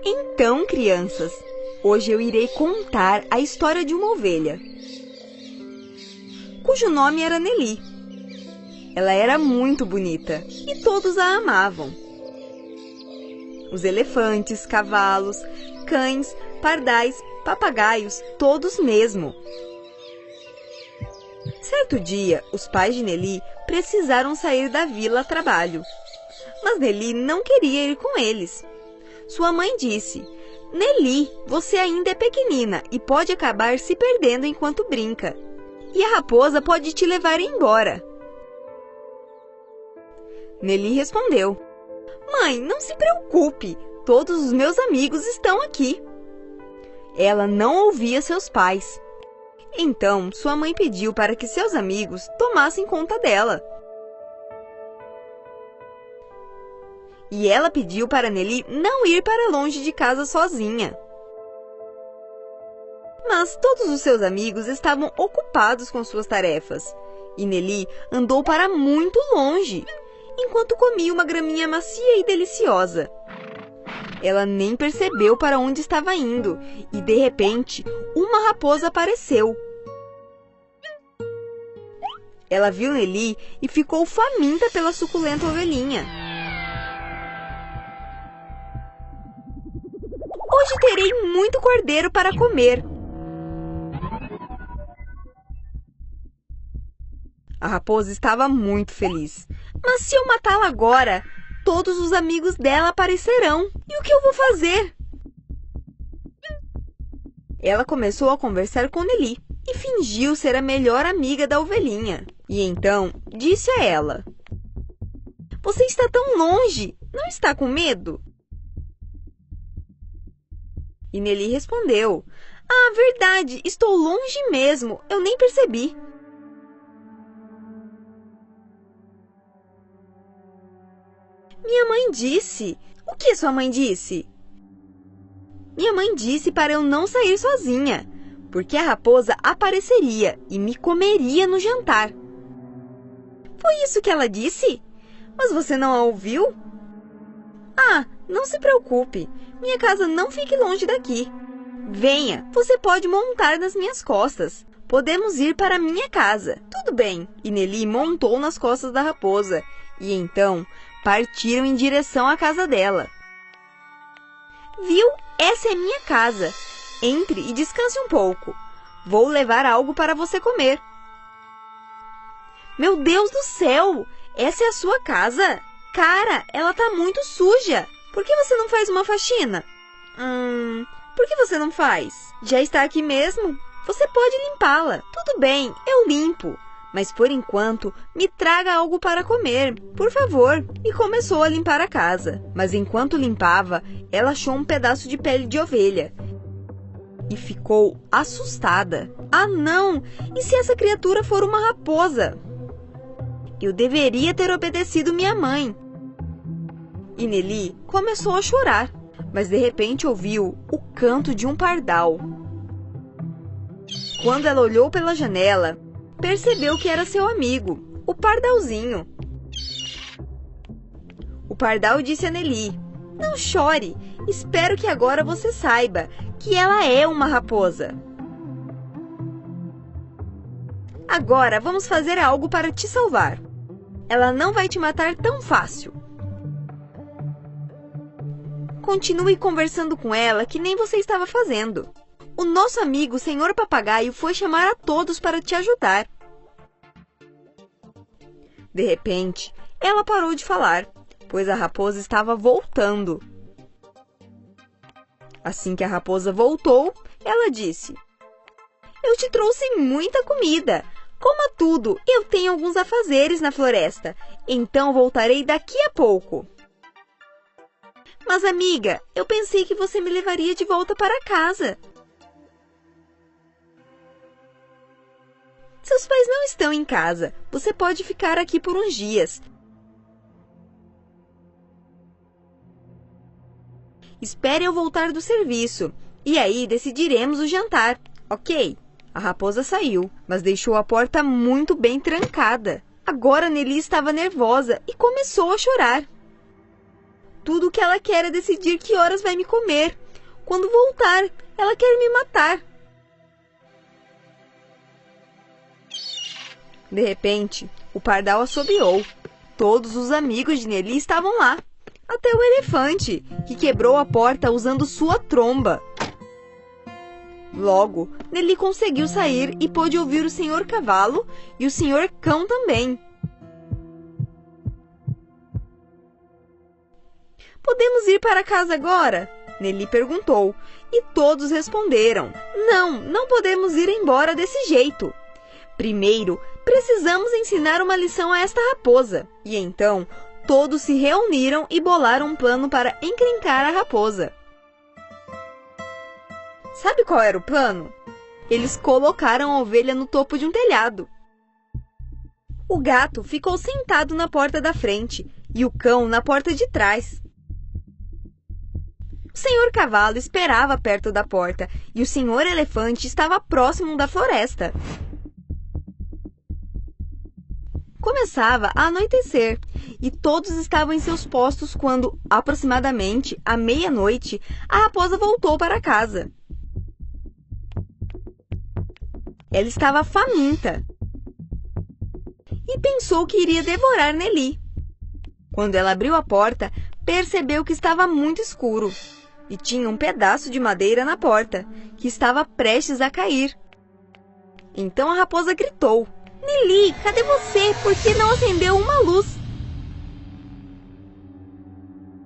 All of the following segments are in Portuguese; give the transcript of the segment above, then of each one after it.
Então, crianças, hoje eu irei contar a história de uma ovelha, cujo nome era Nelly. Ela era muito bonita e todos a amavam. Os elefantes, cavalos, cães, pardais, papagaios, todos mesmo. Certo dia, os pais de Nelly precisaram sair da vila a trabalho, mas Nelly não queria ir com eles. Sua mãe disse: Nelly, você ainda é pequenina e pode acabar se perdendo enquanto brinca. E a raposa pode te levar embora. Nelly respondeu: Mãe, não se preocupe, todos os meus amigos estão aqui. Ela não ouvia seus pais. Então, sua mãe pediu para que seus amigos tomassem conta dela. E ela pediu para Nelly não ir para longe de casa sozinha. Mas todos os seus amigos estavam ocupados com suas tarefas, e Nelly andou para muito longe, enquanto comia uma graminha macia e deliciosa. Ela nem percebeu para onde estava indo, e de repente, uma raposa apareceu. Ela viu Nelly e ficou faminta pela suculenta ovelhinha. Hoje terei muito cordeiro para comer. A raposa estava muito feliz. Mas se eu matá-la agora, todos os amigos dela aparecerão. E o que eu vou fazer? Ela começou a conversar com Nelly e fingiu ser a melhor amiga da ovelhinha. E então disse a ela: Você está tão longe, não está com medo? E Nelly respondeu: Ah, verdade, estou longe mesmo, eu nem percebi. Minha mãe disse. O que sua mãe disse? Minha mãe disse para eu não sair sozinha, porque a raposa apareceria e me comeria no jantar. Foi isso que ela disse? Mas você não a ouviu? Ah, não se preocupe. Minha casa não fique longe daqui. Venha, você pode montar nas minhas costas. Podemos ir para minha casa. Tudo bem. E Nelly montou nas costas da raposa. E então partiram em direção à casa dela. Viu? Essa é minha casa. Entre e descanse um pouco. Vou levar algo para você comer. Meu Deus do céu! Essa é a sua casa? Cara, ela tá muito suja. Por que você não faz uma faxina? Por que você não faz? Já está aqui mesmo? Você pode limpá-la. Tudo bem, eu limpo. Mas por enquanto, me traga algo para comer, por favor. E começou a limpar a casa. Mas enquanto limpava, ela achou um pedaço de pele de ovelha. E ficou assustada. Ah, não! E se essa criatura for uma raposa? Eu deveria ter obedecido minha mãe. E Nelly começou a chorar. Mas de repente ouviu o canto de um pardal. Quando ela olhou pela janela, percebeu que era seu amigo, o pardalzinho. O pardal disse a Nelly: Não chore, espero que agora você saiba que ela é uma raposa. Agora vamos fazer algo para te salvar. Ela não vai te matar tão fácil. Continue conversando com ela que nem você estava fazendo. O nosso amigo, Senhor Papagaio, foi chamar a todos para te ajudar. De repente, ela parou de falar, pois a raposa estava voltando. Assim que a raposa voltou, ela disse: Eu te trouxe muita comida. Coma tudo, eu tenho alguns afazeres na floresta, então voltarei daqui a pouco. Mas, amiga, eu pensei que você me levaria de volta para casa. Seus pais não estão em casa. Você pode ficar aqui por uns dias. Espere eu voltar do serviço. E aí decidiremos o jantar, ok? A raposa saiu, mas deixou a porta muito bem trancada. Agora Nelly estava nervosa e começou a chorar. tudo o que ela quer é decidir que horas vai me comer. Quando voltar, ela quer me matar. De repente, o pardal assobiou. Todos os amigos de Nelly estavam lá. Até o elefante, que quebrou a porta usando sua tromba. Logo, Nelly conseguiu sair e pôde ouvir o Senhor Cavalo e o Senhor Cão também. Podemos ir para casa agora? Nelly perguntou, e todos responderam: não podemos ir embora desse jeito. Primeiro, precisamos ensinar uma lição a esta raposa. E então, todos se reuniram e bolaram um plano para encrencar a raposa. Sabe qual era o plano? Eles colocaram a ovelha no topo de um telhado. O gato ficou sentado na porta da frente e o cão na porta de trás. O Senhor Cavalo esperava perto da porta e o Senhor Elefante estava próximo da floresta. Começava a anoitecer e todos estavam em seus postos quando, aproximadamente à meia-noite, a raposa voltou para casa. Ela estava faminta e pensou que iria devorar Nelly. Quando ela abriu a porta, percebeu que estava muito escuro e tinha um pedaço de madeira na porta, que estava prestes a cair. Então a raposa gritou: Nelly, cadê você? Por que não acendeu uma luz?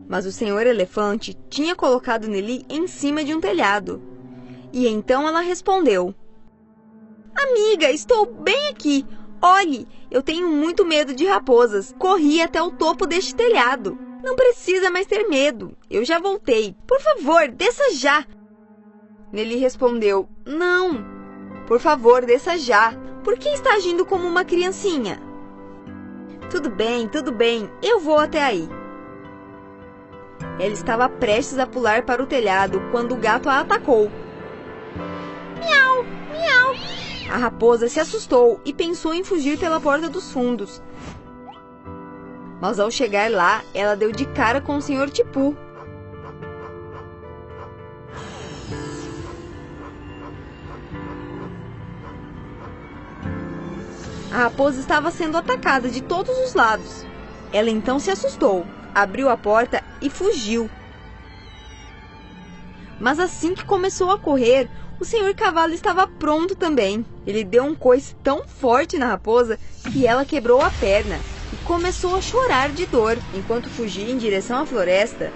Mas o Senhor Elefante tinha colocado Nelly em cima de um telhado. E então ela respondeu: Amiga, estou bem aqui. Olhe, eu tenho muito medo de raposas. Corri até o topo deste telhado. Não precisa mais ter medo. Eu já voltei. Por favor, desça já. Nelly respondeu: Não. Por favor, desça já. Por que está agindo como uma criancinha? Tudo bem. Eu vou até aí. Ela estava prestes a pular para o telhado quando o gato a atacou. Miau, miau. A raposa se assustou e pensou em fugir pela porta dos fundos. Mas ao chegar lá, ela deu de cara com o Sr. Tipu. A raposa estava sendo atacada de todos os lados. Ela então se assustou, abriu a porta e fugiu. Mas assim que começou a correr, o Senhor Cavalo estava pronto também. Ele deu um coice tão forte na raposa que ela quebrou a perna e começou a chorar de dor enquanto fugia em direção à floresta.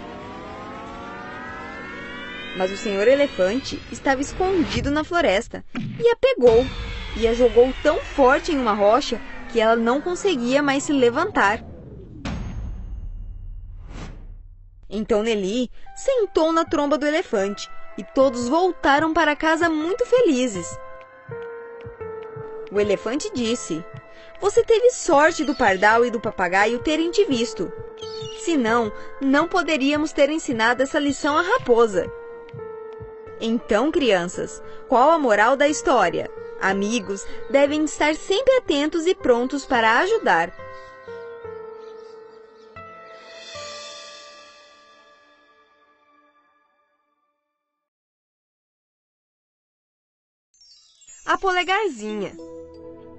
Mas o Senhor Elefante estava escondido na floresta e a pegou e a jogou tão forte em uma rocha que ela não conseguia mais se levantar. Então Nelly sentou na tromba do elefante e todos voltaram para casa muito felizes. O elefante disse: Você teve sorte do pardal e do papagaio terem te visto. Senão, não poderíamos ter ensinado essa lição à raposa. Então, crianças, qual a moral da história? Amigos devem estar sempre atentos e prontos para ajudar. A polegarzinha.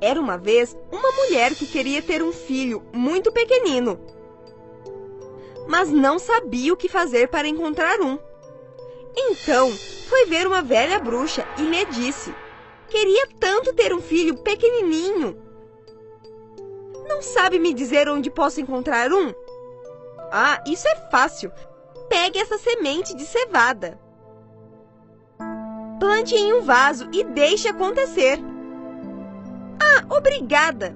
Era uma vez uma mulher que queria ter um filho muito pequenino, mas não sabia o que fazer para encontrar um. Então, foi ver uma velha bruxa e lhe disse: Queria tanto ter um filho pequenininho. Não sabe me dizer onde posso encontrar um? Ah, isso é fácil. Pegue essa semente de cevada. Plante em um vaso e deixe acontecer. Ah, obrigada!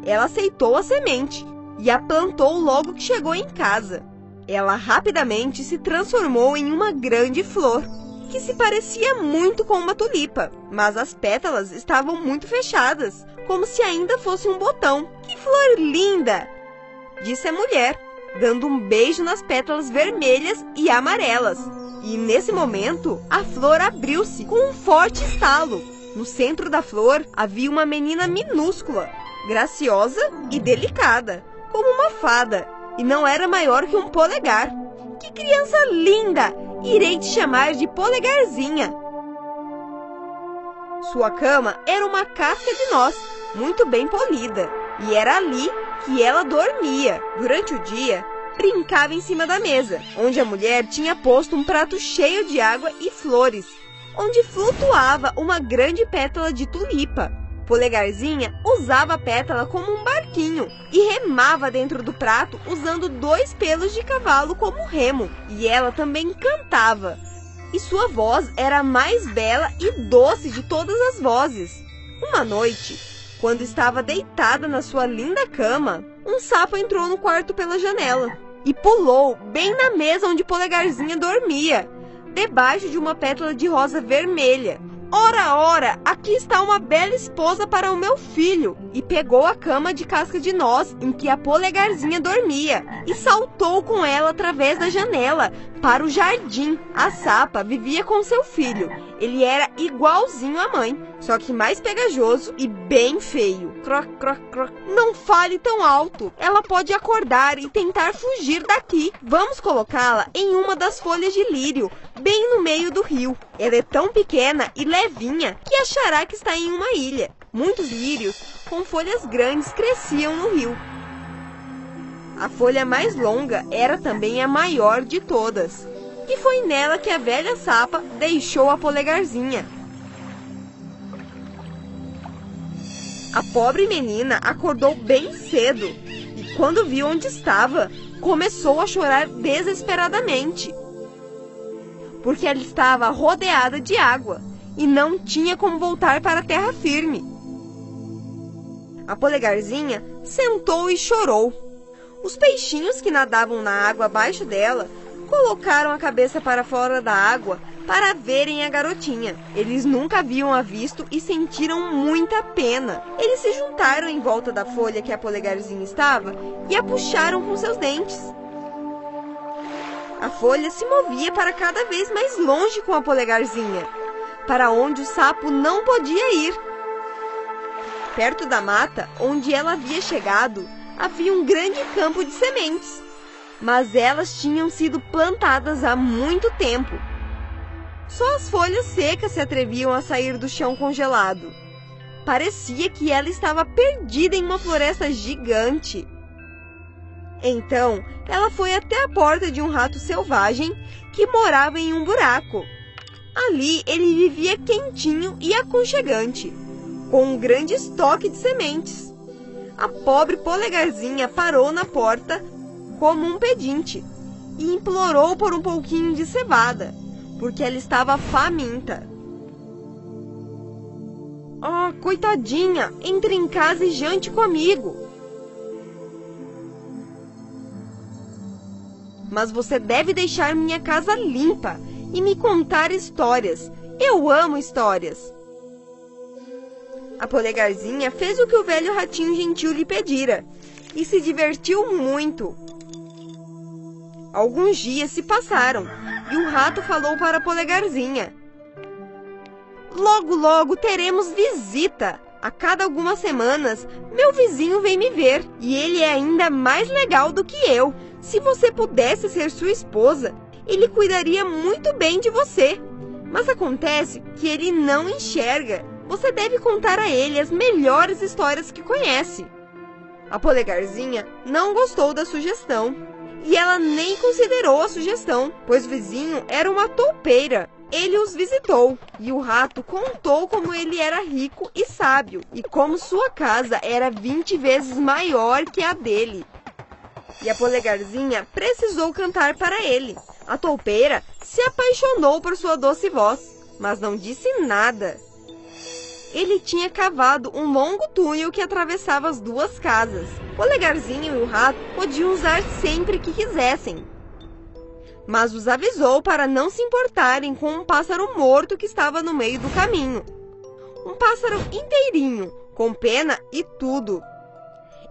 Ela aceitou a semente e a plantou logo que chegou em casa. Ela rapidamente se transformou em uma grande flor, que se parecia muito com uma tulipa, mas as pétalas estavam muito fechadas, como se ainda fosse um botão. Que flor linda! Disse a mulher, dando um beijo nas pétalas vermelhas e amarelas. E nesse momento, a flor abriu-se com um forte estalo. No centro da flor havia uma menina minúscula, graciosa e delicada, como uma fada, e não era maior que um polegar. que criança linda! Irei te chamar de Polegarzinha. Sua cama era uma casca de noz, muito bem polida, e era ali que ela dormia. Durante o dia, brincava em cima da mesa, onde a mulher tinha posto um prato cheio de água e flores, onde flutuava uma grande pétala de tulipa. Polegarzinha usava a pétala como um barquinho e remava dentro do prato usando 2 pelos de cavalo como remo. E ela também cantava. E sua voz era a mais bela e doce de todas as vozes. Uma noite, quando estava deitada na sua linda cama, um sapo entrou no quarto pela janela e pulou bem na mesa onde Polegarzinha dormia, debaixo de uma pétala de rosa vermelha. Ora, ora, aqui está uma bela esposa para o meu filho! E pegou a cama de casca de noz em que a Polegarzinha dormia e saltou com ela através da janela para o jardim. A sapa vivia com seu filho. Ele era igualzinho à mãe, só que mais pegajoso e bem feio. Croc, croc, croc. Não fale tão alto. Ela pode acordar e tentar fugir daqui. Vamos colocá-la em uma das folhas de lírio, bem no meio do rio. Ela é tão pequena e levinha que achará que está em uma ilha. Muitos lírios com folhas grandes cresciam no rio. A folha mais longa era também a maior de todas. E foi nela que a velha sapa deixou a Polegarzinha. A pobre menina acordou bem cedo e, quando viu onde estava, começou a chorar desesperadamente, porque ela estava rodeada de água e não tinha como voltar para a terra firme. A Polegarzinha sentou e chorou. Os peixinhos que nadavam na água abaixo dela colocaram a cabeça para fora da água para verem a garotinha. Eles nunca haviam a visto e sentiram muita pena. Eles se juntaram em volta da folha que a Polegarzinha estava e a puxaram com seus dentes. A folha se movia para cada vez mais longe com a Polegarzinha, para onde o sapo não podia ir. Perto da mata onde ela havia chegado, havia um grande campo de sementes, mas elas tinham sido plantadas há muito tempo. Só as folhas secas se atreviam a sair do chão congelado. Parecia que ela estava perdida em uma floresta gigante. Então, ela foi até a porta de um rato selvagem que morava em um buraco. Ali ele vivia quentinho e aconchegante, com um grande estoque de sementes. A pobre Polegarzinha parou na porta como um pedinte e implorou por um pouquinho de cevada, porque ela estava faminta. "Oh, coitadinha, entre em casa e jante comigo." "Mas você deve deixar minha casa limpa e me contar histórias. Eu amo histórias." A Polegarzinha fez o que o velho ratinho gentil lhe pedira e se divertiu muito. Alguns dias se passaram e o rato falou para a Polegarzinha: "Logo, logo teremos visita. A cada algumas semanas, meu vizinho vem me ver e ele é ainda mais legal do que eu. Se você pudesse ser sua esposa, ele cuidaria muito bem de você. Mas acontece que ele não enxerga. Você deve contar a ele as melhores histórias que conhece." A Polegarzinha não gostou da sugestão e ela nem considerou a sugestão, pois o vizinho era uma toupeira. Ele os visitou e o rato contou como ele era rico e sábio e como sua casa era 20 vezes maior que a dele. E a Polegarzinha precisou cantar para ele. A toupeira se apaixonou por sua doce voz, mas não disse nada. Ele tinha cavado um longo túnel que atravessava as duas casas. Polegarzinho e o rato podiam usar sempre que quisessem, mas os avisou para não se importarem com um pássaro morto que estava no meio do caminho. Um pássaro inteirinho, com pena e tudo.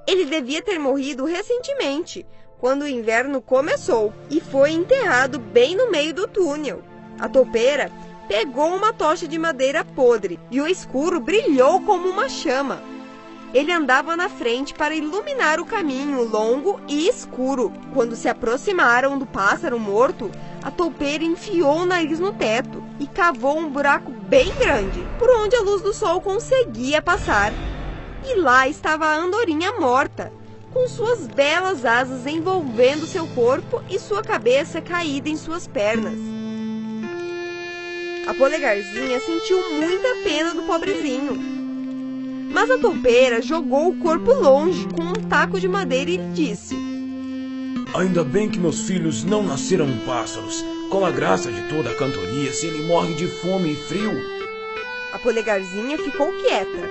Ele devia ter morrido recentemente, quando o inverno começou, e foi enterrado bem no meio do túnel. A toupeira pegou uma tocha de madeira podre e o escuro brilhou como uma chama. Ele andava na frente para iluminar o caminho longo e escuro. Quando se aproximaram do pássaro morto, a toupeira enfiou o nariz no teto e cavou um buraco bem grande, por onde a luz do sol conseguia passar. E lá estava a andorinha morta, com suas belas asas envolvendo seu corpo e sua cabeça caída em suas pernas. A polegarzinha sentiu muita pena do pobrezinho. Mas a toupeira jogou o corpo longe com um taco de madeira e disse: Ainda bem que meus filhos não nasceram pássaros. Com a graça de toda a cantoria, se ele morre de fome e frio. A polegarzinha ficou quieta,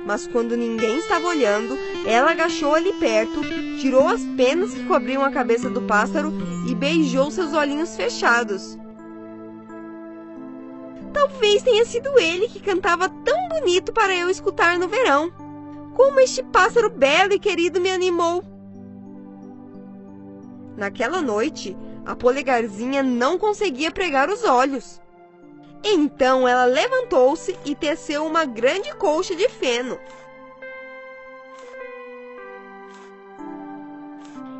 mas quando ninguém estava olhando, ela agachou ali perto, tirou as penas que cobriam a cabeça do pássaro e beijou seus olhinhos fechados. Talvez tenha sido ele que cantava tão bonito para eu escutar no verão. Como este pássaro belo e querido me animou! Naquela noite, a polegarzinha não conseguia pregar os olhos. Então ela levantou-se e teceu uma grande colcha de feno.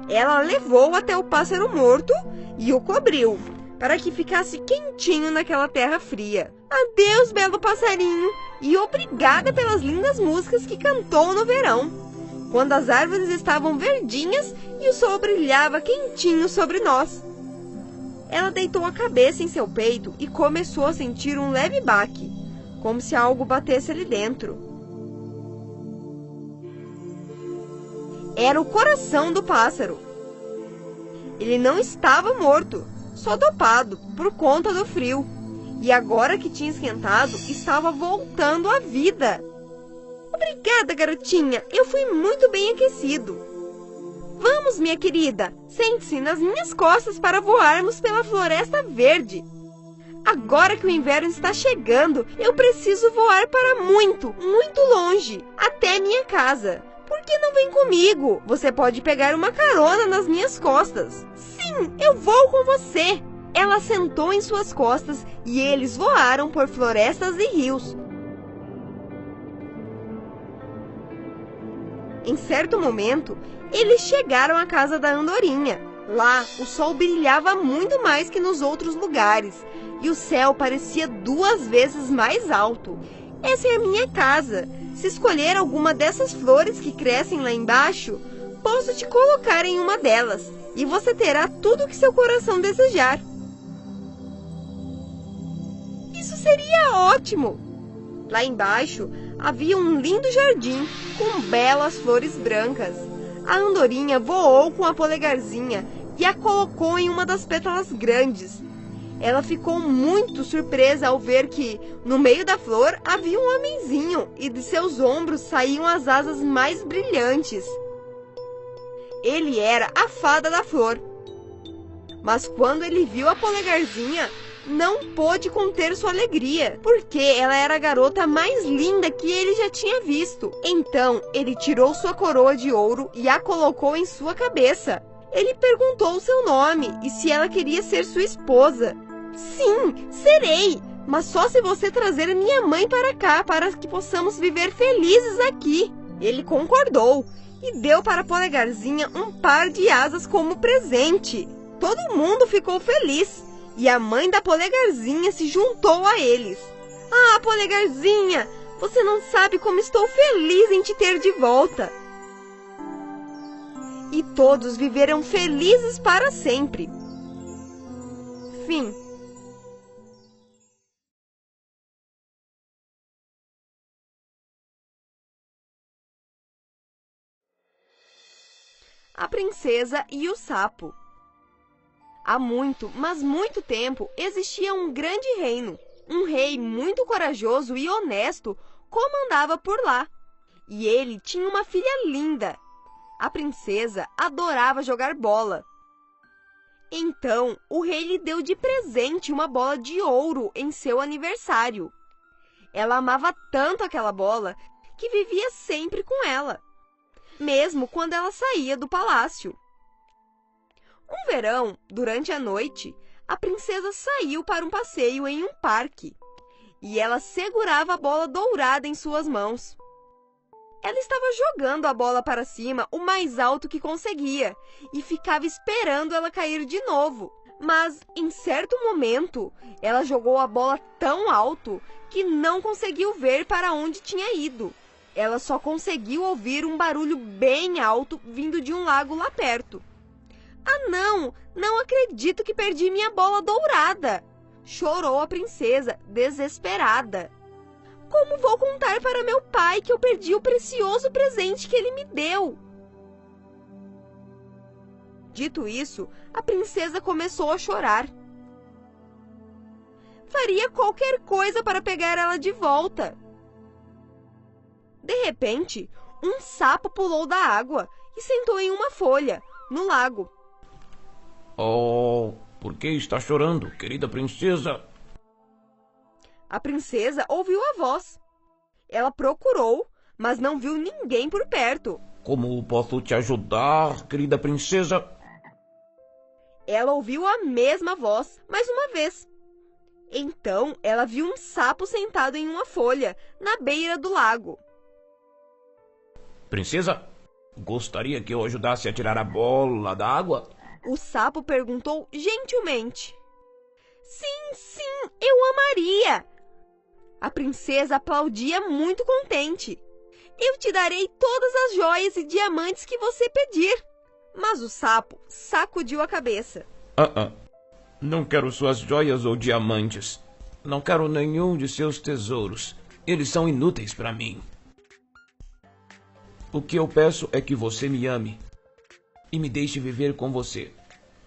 Ela levou até o pássaro morto e o cobriu, para que ficasse quentinho naquela terra fria. Adeus, belo passarinho, e obrigada pelas lindas músicas que cantou no verão, quando as árvores estavam verdinhas e o sol brilhava quentinho sobre nós. Ela deitou a cabeça em seu peito e começou a sentir um leve baque, como se algo batesse ali dentro. Era o coração do pássaro. Ele não estava morto, só dopado por conta do frio, e agora que tinha esquentado, estava voltando à vida. Obrigada, garotinha, eu fui muito bem aquecido. Vamos, minha querida, sente-se nas minhas costas para voarmos pela floresta verde. Agora que o inverno está chegando, eu preciso voar para muito, muito longe, até minha casa. Por que não vem comigo? Você pode pegar uma carona nas minhas costas. Sim, eu vou com você. Ela sentou em suas costas e eles voaram por florestas e rios. Em certo momento, eles chegaram à casa da andorinha. Lá, o sol brilhava muito mais que nos outros lugares e o céu parecia 2 vezes mais alto. Essa é a minha casa. Se escolher alguma dessas flores que crescem lá embaixo, posso te colocar em uma delas e você terá tudo o que seu coração desejar. Isso seria ótimo! Lá embaixo havia um lindo jardim com belas flores brancas. A andorinha voou com a polegarzinha e a colocou em uma das pétalas grandes. Ela ficou muito surpresa ao ver que, no meio da flor, havia um homenzinho e de seus ombros saíam as asas mais brilhantes. Ele era a fada da flor. Mas quando ele viu a polegarzinha, não pôde conter sua alegria, porque ela era a garota mais linda que ele já tinha visto. Então, ele tirou sua coroa de ouro e a colocou em sua cabeça. Ele perguntou seu nome e se ela queria ser sua esposa. Sim, serei, mas só se você trazer minha mãe para cá, para que possamos viver felizes aqui. Ele concordou e deu para a polegarzinha um par de asas como presente. Todo mundo ficou feliz e a mãe da polegarzinha se juntou a eles. Ah, polegarzinha, você não sabe como estou feliz em te ter de volta. E todos viveram felizes para sempre. Fim. A Princesa e o Sapo. Há muito, mas muito tempo, existia um grande reino. Um rei muito corajoso e honesto comandava por lá. E ele tinha uma filha linda. A princesa adorava jogar bola. Então, o rei lhe deu de presente uma bola de ouro em seu aniversário. Ela amava tanto aquela bola que vivia sempre com ela, mesmo quando ela saía do palácio. Um verão, durante a noite, a princesa saiu para um passeio em um parque e ela segurava a bola dourada em suas mãos. Ela estava jogando a bola para cima o mais alto que conseguia e ficava esperando ela cair de novo. Mas, em certo momento, ela jogou a bola tão alto que não conseguiu ver para onde tinha ido. Ela só conseguiu ouvir um barulho bem alto vindo de um lago lá perto. Ah, não! Não acredito que perdi minha bola dourada! Chorou a princesa, desesperada. Como vou contar para meu pai que eu perdi o precioso presente que ele me deu? Dito isso, a princesa começou a chorar. Faria qualquer coisa para pegar ela de volta. De repente, um sapo pulou da água e sentou em uma folha, no lago. Oh, por que está chorando, querida princesa? A princesa ouviu a voz. Ela procurou, mas não viu ninguém por perto. Como posso te ajudar, querida princesa? Ela ouviu a mesma voz, mais uma vez. Então, ela viu um sapo sentado em uma folha, na beira do lago. Princesa, gostaria que eu ajudasse a tirar a bola da água? O sapo perguntou gentilmente. Sim, eu amaria! A princesa aplaudia muito contente. Eu te darei todas as joias e diamantes que você pedir. Mas o sapo sacudiu a cabeça. Não quero suas joias ou diamantes. Não quero nenhum de seus tesouros. Eles são inúteis para mim. O que eu peço é que você me ame e me deixe viver com você,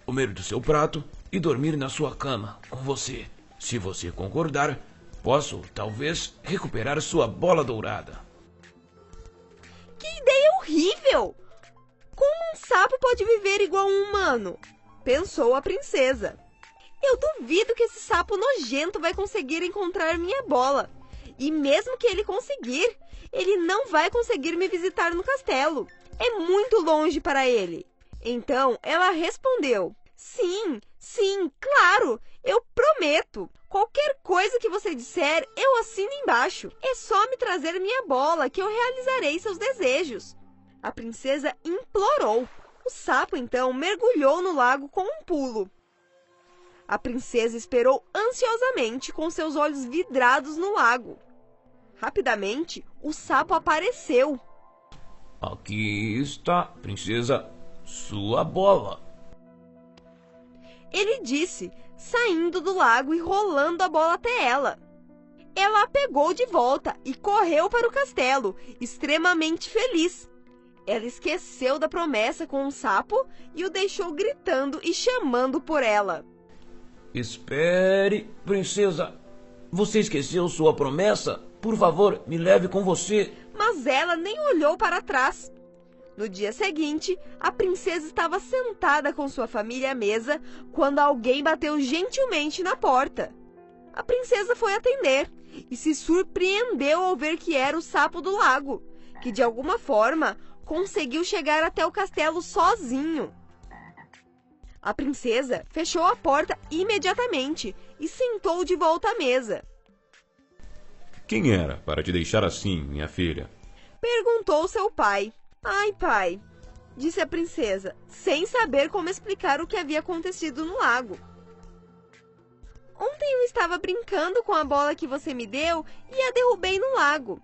comer do seu prato e dormir na sua cama com você. Se você concordar, posso, talvez, recuperar sua bola dourada. Que ideia horrível! Como um sapo pode viver igual a um humano? Pensou a princesa. Eu duvido que esse sapo nojento vai conseguir encontrar minha bola. E mesmo que ele conseguir, ele não vai conseguir me visitar no castelo. É muito longe para ele. Então ela respondeu: Sim, claro, eu prometo. Qualquer coisa que você disser, eu assino embaixo. É só me trazer minha bola que eu realizarei seus desejos. A princesa implorou. O sapo, então, mergulhou no lago com um pulo. A princesa esperou ansiosamente com seus olhos vidrados no lago. Rapidamente, o sapo apareceu. Aqui está, princesa, sua bola. Ele disse, saindo do lago e rolando a bola até ela. Ela a pegou de volta e correu para o castelo, extremamente feliz. Ela esqueceu da promessa com o sapo e o deixou gritando e chamando por ela. Espere, princesa. Você esqueceu sua promessa? Por favor, me leve com você. Mas ela nem olhou para trás. No dia seguinte, a princesa estava sentada com sua família à mesa quando alguém bateu gentilmente na porta. A princesa foi atender e se surpreendeu ao ver que era o sapo do lago, que de alguma forma conseguiu chegar até o castelo sozinho. A princesa fechou a porta imediatamente e sentou de volta à mesa. Quem era para te deixar assim, minha filha? Perguntou seu pai. Ai, pai, disse a princesa, sem saber como explicar o que havia acontecido no lago. Ontem eu estava brincando com a bola que você me deu e a derrubei no lago.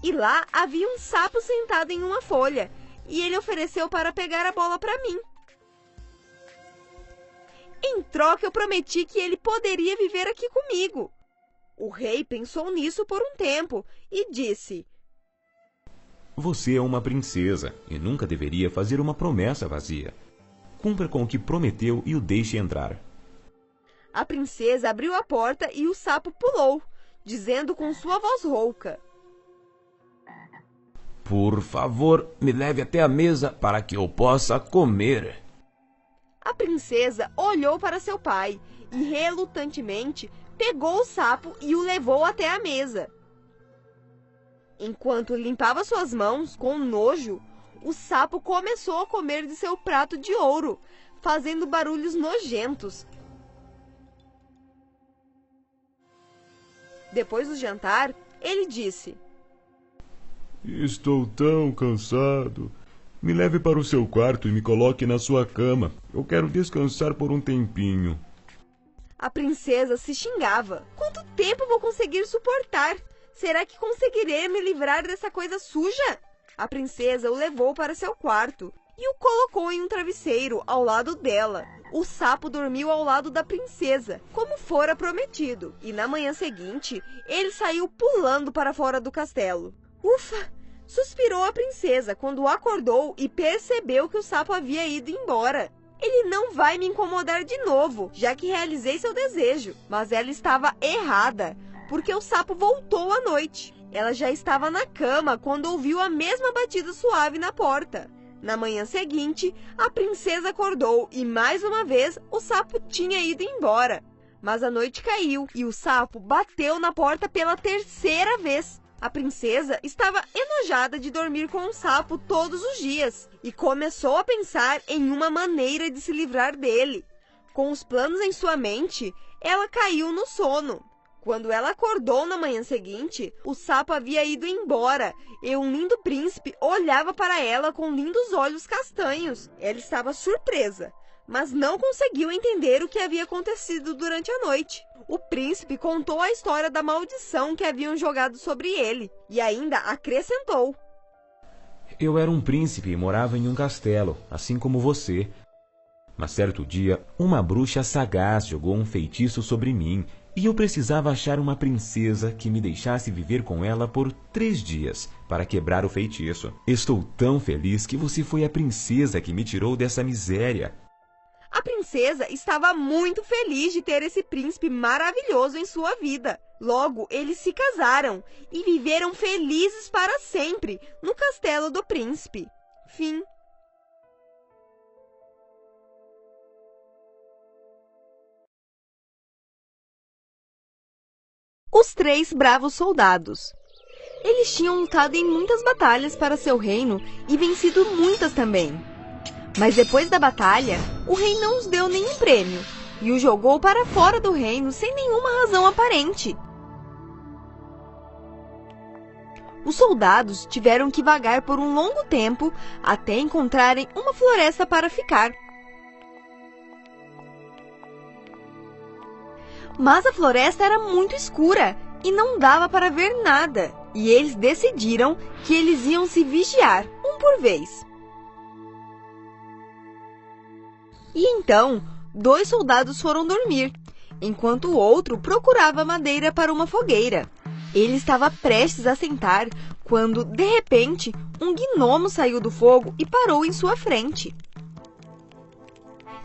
E lá havia um sapo sentado em uma folha, e ele ofereceu para pegar a bola para mim. Em troca, eu prometi que ele poderia viver aqui comigo. O rei pensou nisso por um tempo e disse: Você é uma princesa e nunca deveria fazer uma promessa vazia. Cumpra com o que prometeu e o deixe entrar. A princesa abriu a porta e o sapo pulou, dizendo com sua voz rouca: Por favor, me leve até a mesa para que eu possa comer. A princesa olhou para seu pai e, relutantemente, pegou o sapo e o levou até a mesa. Enquanto limpava suas mãos com nojo, o sapo começou a comer de seu prato de ouro, fazendo barulhos nojentos. Depois do jantar, ele disse: Estou tão cansado. Me leve para o seu quarto e me coloque na sua cama. Eu quero descansar por um tempinho. A princesa se xingava. Quanto tempo vou conseguir suportar? Será que conseguirei me livrar dessa coisa suja? A princesa o levou para seu quarto e o colocou em um travesseiro ao lado dela. O sapo dormiu ao lado da princesa, como fora prometido, e na manhã seguinte, ele saiu pulando para fora do castelo. Ufa! Suspirou a princesa quando acordou e percebeu que o sapo havia ido embora. Ele não vai me incomodar de novo, já que realizei seu desejo. Mas ela estava errada, porque o sapo voltou à noite. Ela já estava na cama quando ouviu a mesma batida suave na porta. Na manhã seguinte, a princesa acordou e, mais uma vez, o sapo tinha ido embora. Mas a noite caiu e o sapo bateu na porta pela terceira vez. A princesa estava enojada de dormir com um sapo todos os dias e começou a pensar em uma maneira de se livrar dele. Com os planos em sua mente, ela caiu no sono. Quando ela acordou na manhã seguinte, o sapo havia ido embora e um lindo príncipe olhava para ela com lindos olhos castanhos. Ela estava surpresa, mas não conseguiu entender o que havia acontecido durante a noite. O príncipe contou a história da maldição que haviam jogado sobre ele e ainda acrescentou: Eu era um príncipe e morava em um castelo, assim como você. Mas certo dia, uma bruxa sagaz jogou um feitiço sobre mim e eu precisava achar uma princesa que me deixasse viver com ela por 3 dias para quebrar o feitiço. Estou tão feliz que você foi a princesa que me tirou dessa miséria. A princesa estava muito feliz de ter esse príncipe maravilhoso em sua vida. Logo, eles se casaram e viveram felizes para sempre no castelo do príncipe. Fim. Os 3 bravos soldados. Eles tinham lutado em muitas batalhas para seu reino e vencido muitas também. Mas depois da batalha, o rei não os deu nenhum prêmio e o jogou para fora do reino sem nenhuma razão aparente. Os soldados tiveram que vagar por um longo tempo até encontrarem uma floresta para ficar. Mas a floresta era muito escura e não dava para ver nada, e eles decidiram que eles iam se vigiar, um por vez. E então, 2 soldados foram dormir, enquanto o outro procurava madeira para uma fogueira. Ele estava prestes a sentar quando, de repente, um gnomo saiu do fogo e parou em sua frente.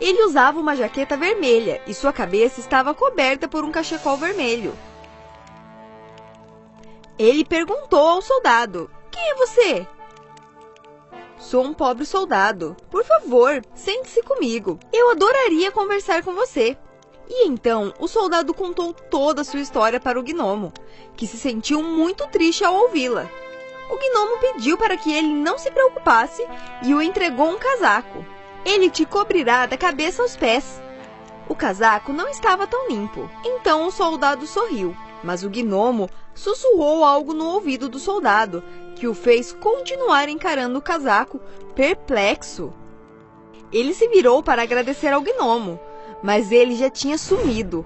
Ele usava uma jaqueta vermelha e sua cabeça estava coberta por um cachecol vermelho. Ele perguntou ao soldado: "Quem é você?" "Sou um pobre soldado. Por favor, sente-se comigo. Eu adoraria conversar com você." E então o soldado contou toda a sua história para o gnomo, que se sentiu muito triste ao ouvi-la. O gnomo pediu para que ele não se preocupasse e o entregou um casaco. "Ele te cobrirá da cabeça aos pés." O casaco não estava tão limpo, então o soldado sorriu. Mas o gnomo sussurrou algo no ouvido do soldado, que o fez continuar encarando o casaco, perplexo. Ele se virou para agradecer ao gnomo, mas ele já tinha sumido.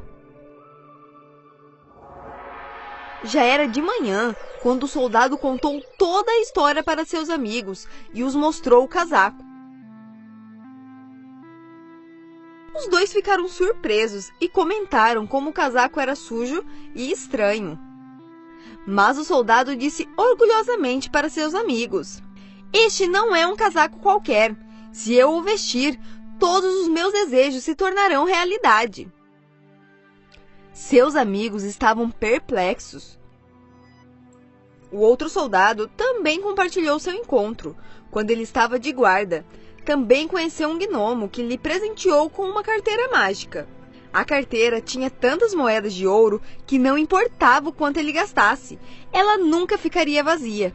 Já era de manhã, quando o soldado contou toda a história para seus amigos e os mostrou o casaco. Os 2 ficaram surpresos e comentaram como o casaco era sujo e estranho. Mas o soldado disse orgulhosamente para seus amigos: "Este não é um casaco qualquer. Se eu o vestir, todos os meus desejos se tornarão realidade." Seus amigos estavam perplexos. O outro soldado também compartilhou seu encontro. Quando ele estava de guarda, também conheceu um gnomo que lhe presenteou com uma carteira mágica. A carteira tinha tantas moedas de ouro que não importava o quanto ele gastasse, ela nunca ficaria vazia.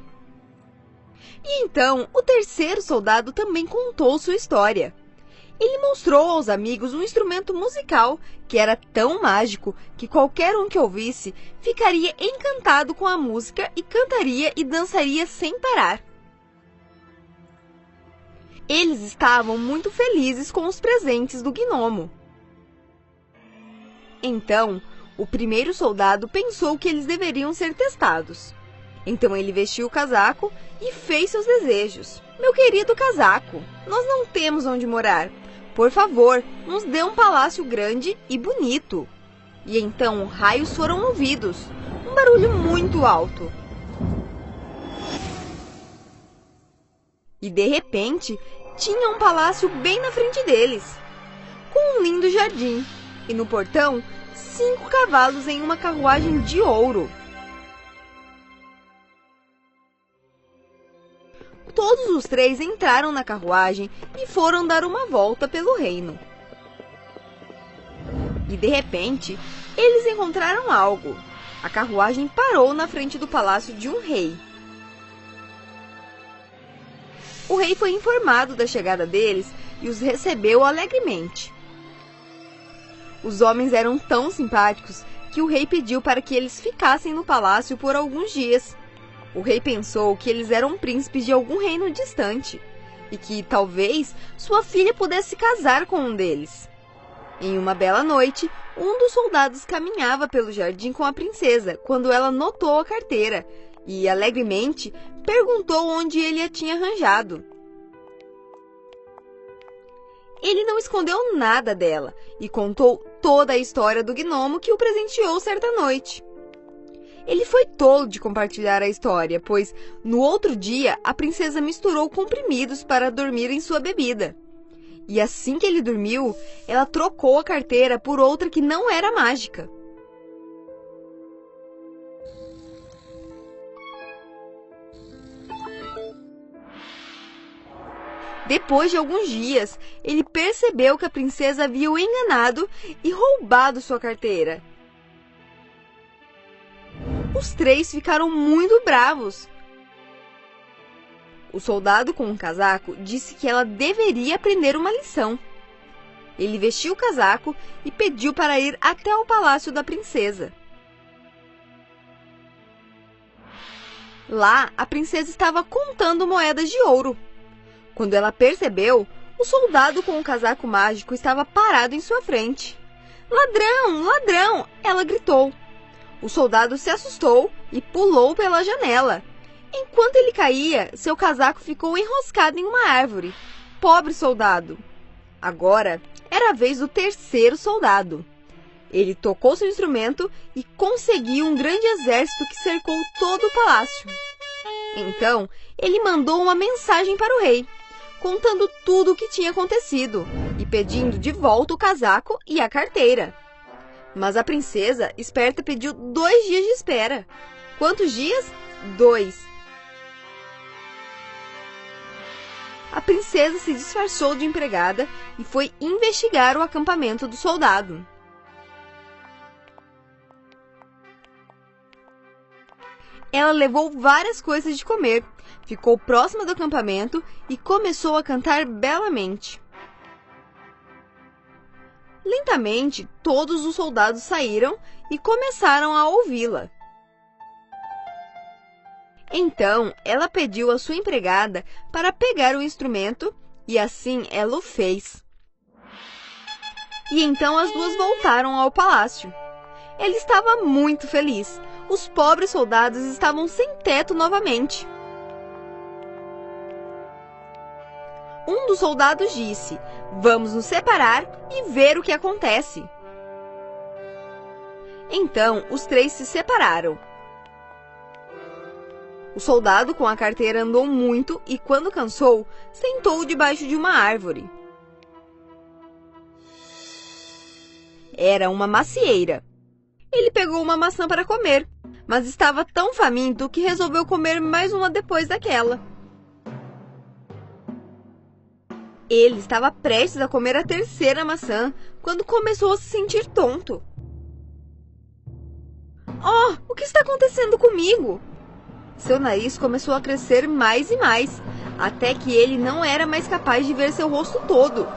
E então, o terceiro soldado também contou sua história. Ele mostrou aos amigos um instrumento musical que era tão mágico que qualquer um que ouvisse ficaria encantado com a música e cantaria e dançaria sem parar. Eles estavam muito felizes com os presentes do gnomo. Então, o primeiro soldado pensou que eles deveriam ser testados. Então ele vestiu o casaco e fez seus desejos. Meu querido casaco, nós não temos onde morar. Por favor, nos dê um palácio grande e bonito. E então raios foram ouvidos, um barulho muito alto. E de repente, tinha um palácio bem na frente deles, com um lindo jardim, e no portão, 5 cavalos em uma carruagem de ouro. Todos os 3 entraram na carruagem e foram dar uma volta pelo reino. E de repente, eles encontraram algo. A carruagem parou na frente do palácio de um rei. O rei foi informado da chegada deles e os recebeu alegremente. Os homens eram tão simpáticos que o rei pediu para que eles ficassem no palácio por alguns dias. O rei pensou que eles eram príncipes de algum reino distante e que, talvez, sua filha pudesse casar com um deles. Em uma bela noite, um dos soldados caminhava pelo jardim com a princesa quando ela notou a carteira e, alegremente, perguntou onde ele a tinha arranjado. Ele não escondeu nada dela e contou toda a história do gnomo que o presenteou certa noite. Ele foi tolo de compartilhar a história, pois, no outro dia, a princesa misturou comprimidos para dormir em sua bebida. E assim que ele dormiu, ela trocou a carteira por outra que não era mágica. Depois de alguns dias, ele percebeu que a princesa havia o enganado e roubado sua carteira. Os 3 ficaram muito bravos. O soldado com o casaco disse que ela deveria aprender uma lição. Ele vestiu o casaco e pediu para ir até o palácio da princesa. Lá, a princesa estava contando moedas de ouro. Quando ela percebeu, o soldado com o casaco mágico estava parado em sua frente. "Ladrão! Ladrão!" ela gritou. O soldado se assustou e pulou pela janela. Enquanto ele caía, seu casaco ficou enroscado em uma árvore. Pobre soldado! Agora era a vez do terceiro soldado. Ele tocou seu instrumento e conseguiu um grande exército que cercou todo o palácio. Então, ele mandou uma mensagem para o rei, contando tudo o que tinha acontecido e pedindo de volta o casaco e a carteira. Mas a princesa, esperta, pediu 2 dias de espera. Quantos dias? 2. A princesa se disfarçou de empregada e foi investigar o acampamento do soldado. Ela levou várias coisas de comer, ficou próxima do acampamento e começou a cantar belamente. Lentamente, todos os soldados saíram e começaram a ouvi-la. Então, ela pediu à sua empregada para pegar o instrumento e assim ela o fez. E então as 2 voltaram ao palácio. Ele estava muito feliz. Os pobres soldados estavam sem teto novamente. Um dos soldados disse: "Vamos nos separar e ver o que acontece." Então, os 3 se separaram. O soldado com a carteira andou muito e, quando cansou, sentou debaixo de uma árvore. Era uma macieira. Ele pegou uma maçã para comer, mas estava tão faminto que resolveu comer mais uma depois daquela. Ele estava prestes a comer a terceira maçã, quando começou a se sentir tonto. "Oh, o que está acontecendo comigo?" Seu nariz começou a crescer mais e mais, até que ele não era mais capaz de ver seu rosto todo.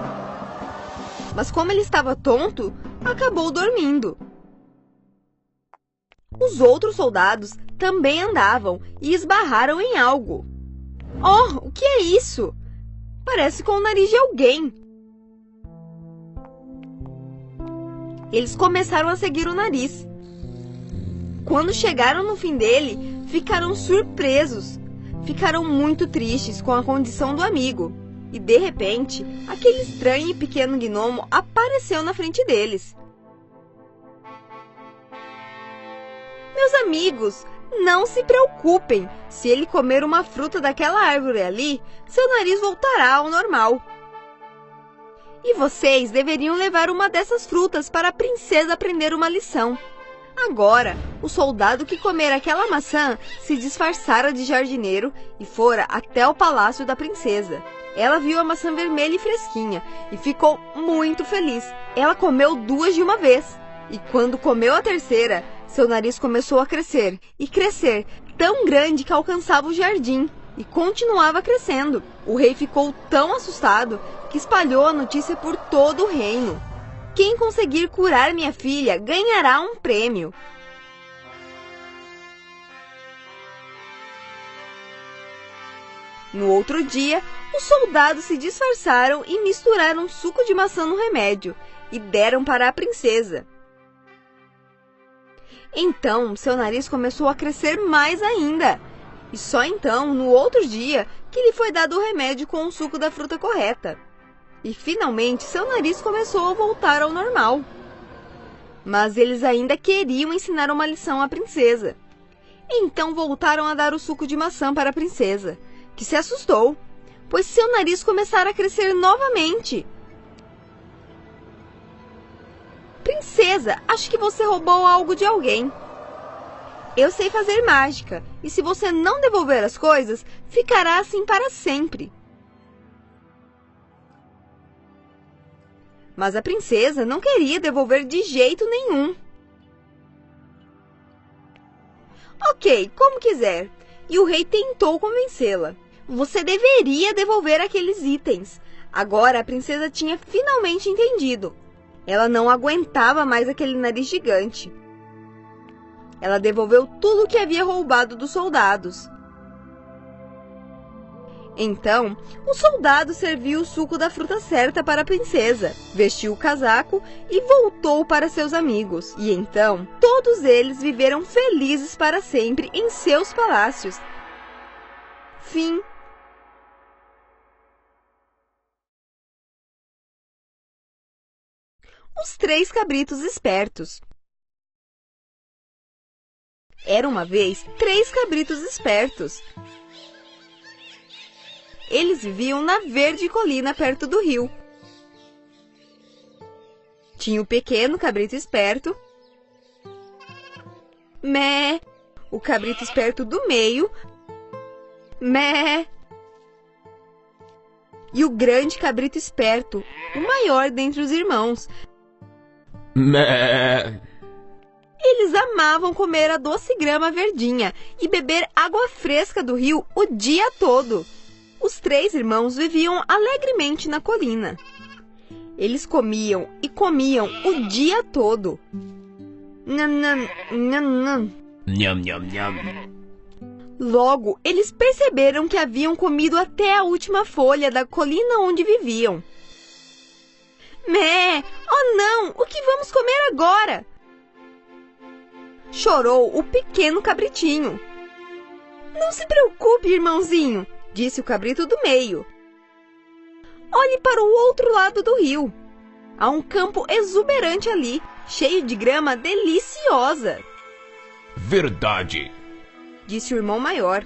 mas como ele estava tonto, acabou dormindo. Os outros soldados também andavam e esbarraram em algo. Oh, o que é isso? Parece com o nariz de alguém. Eles começaram a seguir o nariz. Quando chegaram no fim dele, ficaram surpresos. Ficaram muito tristes com a condição do amigo. E de repente, aquele estranho e pequeno gnomo apareceu na frente deles. Meus amigos, não se preocupem. Se ele comer uma fruta daquela árvore ali, seu nariz voltará ao normal. E vocês deveriam levar uma dessas frutas para a princesa aprender uma lição. Agora, o soldado que comer aquela maçã se disfarçara de jardineiro e fora até o palácio da princesa. Ela viu a maçã vermelha e fresquinha e ficou muito feliz. Ela comeu 2 de uma vez. E quando comeu a terceira, seu nariz começou a crescer e crescer, tão grande que alcançava o jardim. E continuava crescendo. O rei ficou tão assustado que espalhou a notícia por todo o reino. Quem conseguir curar minha filha ganhará um prêmio. No outro dia, os soldados se disfarçaram e misturaram suco de maçã no remédio e deram para a princesa. Então, seu nariz começou a crescer mais ainda. E só então, no outro dia, que lhe foi dado o remédio com o suco da fruta correta. E finalmente, seu nariz começou a voltar ao normal. Mas eles ainda queriam ensinar uma lição à princesa. Então voltaram a dar o suco de maçã para a princesa, que se assustou, pois seu nariz começara a crescer novamente. Princesa, acho que você roubou algo de alguém. Eu sei fazer mágica, e se você não devolver as coisas, ficará assim para sempre. Mas a princesa não queria devolver de jeito nenhum. Ok, como quiser. E o rei tentou convencê-la. Você deveria devolver aqueles itens. Agora a princesa tinha finalmente entendido. Ela não aguentava mais aquele nariz gigante. Ela devolveu tudo o que havia roubado dos soldados. Então, o soldado serviu o suco da fruta certa para a princesa, vestiu o casaco e voltou para seus amigos. E então, todos eles viveram felizes para sempre em seus palácios. Fim. Os 3 cabritos espertos. Era uma vez 3 cabritos espertos. Eles viviam na verde colina perto do rio. Tinha o pequeno cabrito esperto, Mé, o cabrito esperto do meio, Mé, e o grande cabrito esperto, o maior dentre os irmãos. Mé. Eles amavam comer a doce grama verdinha e beber água fresca do rio o dia todo. Os 3 irmãos viviam alegremente na colina. Eles comiam e comiam o dia todo. Nham, nham, nham, nham. Nham, nham, nham. Logo, eles perceberam que haviam comido até a última folha da colina onde viviam. Mé! Oh não! O que vamos comer agora? Chorou o pequeno cabritinho. Não se preocupe, irmãozinho, disse o cabrito do meio. Olhe para o outro lado do rio. Há um campo exuberante ali, cheio de grama deliciosa. Verdade, disse o irmão maior.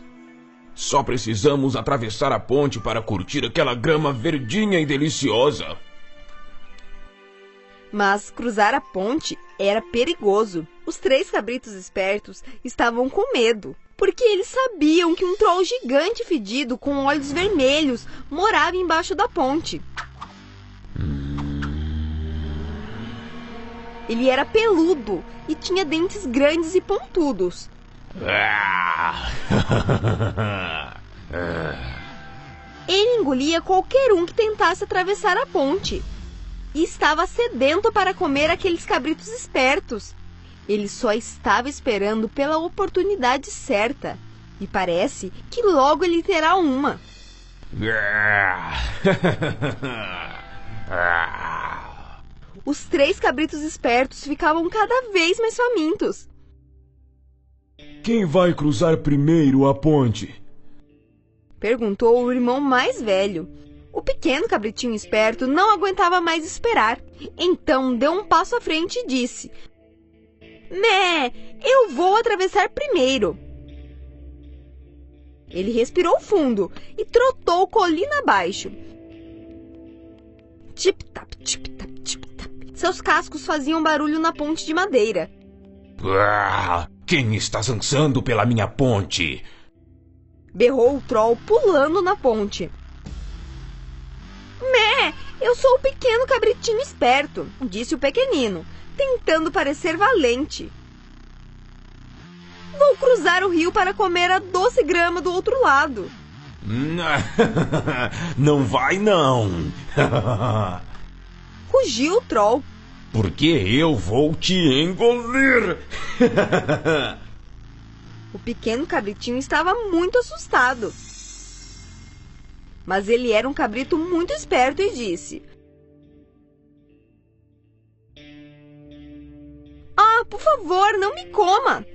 Só precisamos atravessar a ponte para curtir aquela grama verdinha e deliciosa. Mas cruzar a ponte era perigoso. Os 3 cabritos espertos estavam com medo, porque eles sabiam que um troll gigante fedido com olhos vermelhos morava embaixo da ponte. Ele era peludo e tinha dentes grandes e pontudos. Ele engolia qualquer um que tentasse atravessar a ponte. e estava sedento para comer aqueles cabritos espertos. Ele só estava esperando pela oportunidade certa, e parece que logo ele terá uma. Os 3 cabritos espertos ficavam cada vez mais famintos. Quem vai cruzar primeiro a ponte? Perguntou o irmão mais velho. O pequeno cabritinho esperto não aguentava mais esperar. Então deu um passo à frente e disse: Mé, eu vou atravessar primeiro. Ele respirou fundo e trotou colina abaixo. Tip-tap, tip-tap, tip-tap. Seus cascos faziam barulho na ponte de madeira. Quem está zanzando pela minha ponte? Berrou o troll pulando na ponte. Mé, eu sou o pequeno cabritinho esperto, disse o pequenino, tentando parecer valente. Vou cruzar o rio para comer a doce grama do outro lado. Não vai, não. Rugiu o troll. Porque eu vou te engolir. O pequeno cabritinho estava muito assustado. Mas ele era um cabrito muito esperto e disse: por favor, não me coma.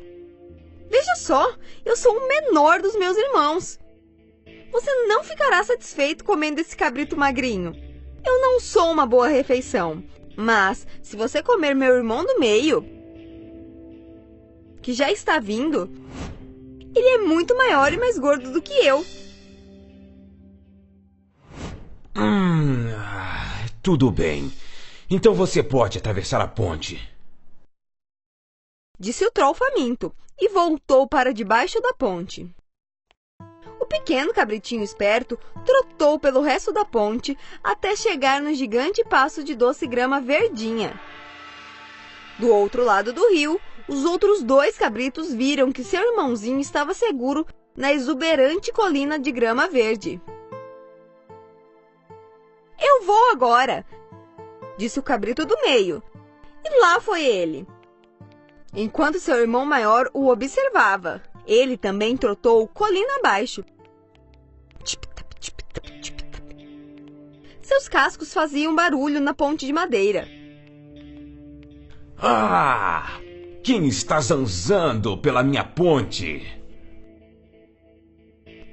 Veja só, eu sou o menor dos meus irmãos. Você não ficará satisfeito comendo esse cabrito magrinho. Eu não sou uma boa refeição, mas se você comer meu irmão do meio, que já está vindo, ele é muito maior e mais gordo do que eu. Tudo bem. Então você pode atravessar a ponte, disse o troll faminto e voltou para debaixo da ponte. O pequeno cabritinho esperto trotou pelo resto da ponte até chegar no gigante passo de doce grama verdinha. Do outro lado do rio, os outros 2 cabritos viram que seu irmãozinho estava seguro na exuberante colina de grama verde. Eu vou agora, disse o cabrito do meio, e lá foi ele. Enquanto seu irmão maior o observava, ele também trotou colina abaixo. Tip-tap, tip-tap, tip-tap. Seus cascos faziam barulho na ponte de madeira. Quem está zanzando pela minha ponte?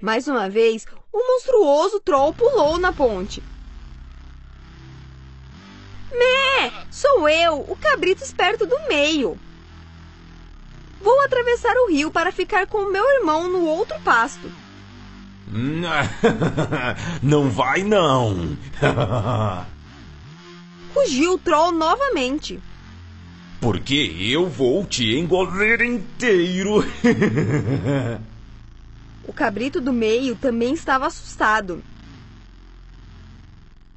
Mais uma vez, o monstruoso troll pulou na ponte. Mé, sou eu, o cabrito esperto do meio. Vou atravessar o rio para ficar com meu irmão no outro pasto. Não vai, não. Rugiu o troll novamente. Porque eu vou te engolir inteiro. O cabrito do meio também estava assustado.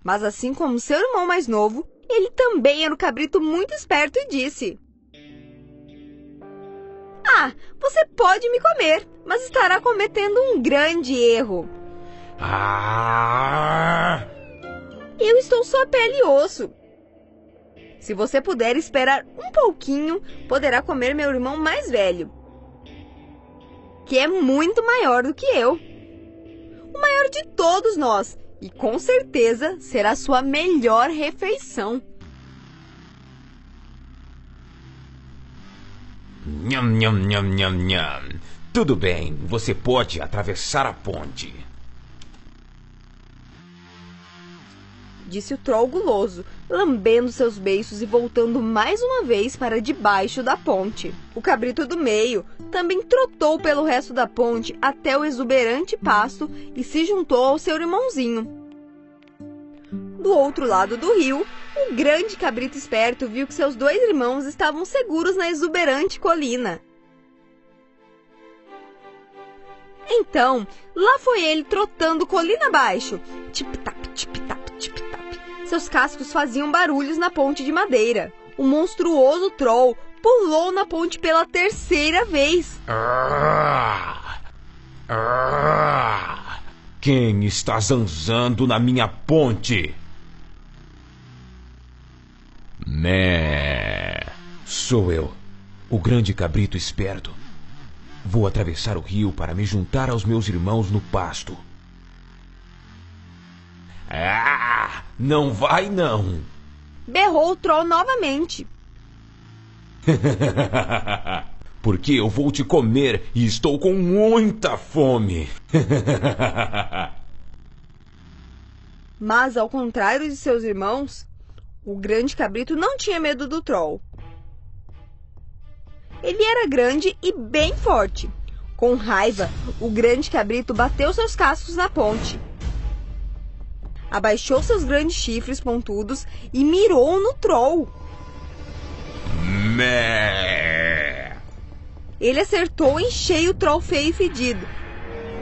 Mas assim como seu irmão mais novo, ele também era um cabrito muito esperto e disse: você pode me comer, mas estará cometendo um grande erro. Eu estou só pele e osso. Se você puder esperar um pouquinho, poderá comer meu irmão mais velho, que é muito maior do que eu. O maior de todos nós, e com certeza será sua melhor refeição. Nham, nham, nham, nham, nham. Tudo bem, você pode atravessar a ponte, disse o troll guloso, lambendo seus beiços e voltando mais uma vez para debaixo da ponte. O cabrito do meio também trotou pelo resto da ponte até o exuberante pasto e se juntou ao seu irmãozinho. Do outro lado do rio, o grande cabrito esperto viu que seus 2 irmãos estavam seguros na exuberante colina. Então, lá foi ele trotando colina abaixo. Tip-tap, tip-tap, tip-tap. Seus cascos faziam barulhos na ponte de madeira. O monstruoso troll pulou na ponte pela 3ª vez. Quem está zanzando na minha ponte? Mé. Sou eu, o grande cabrito esperto. Vou atravessar o rio para me juntar aos meus irmãos no pasto. Ah, não vai não! Berrou o Troll novamente. Porque eu vou te comer e estou com muita fome. Mas, ao contrário de seus irmãos, o grande cabrito não tinha medo do Troll. Ele era grande e bem forte. Com raiva, o grande cabrito bateu seus cascos na ponte. Abaixou seus grandes chifres pontudos e mirou no Troll. Mé. Ele acertou em cheio o Troll feio e fedido,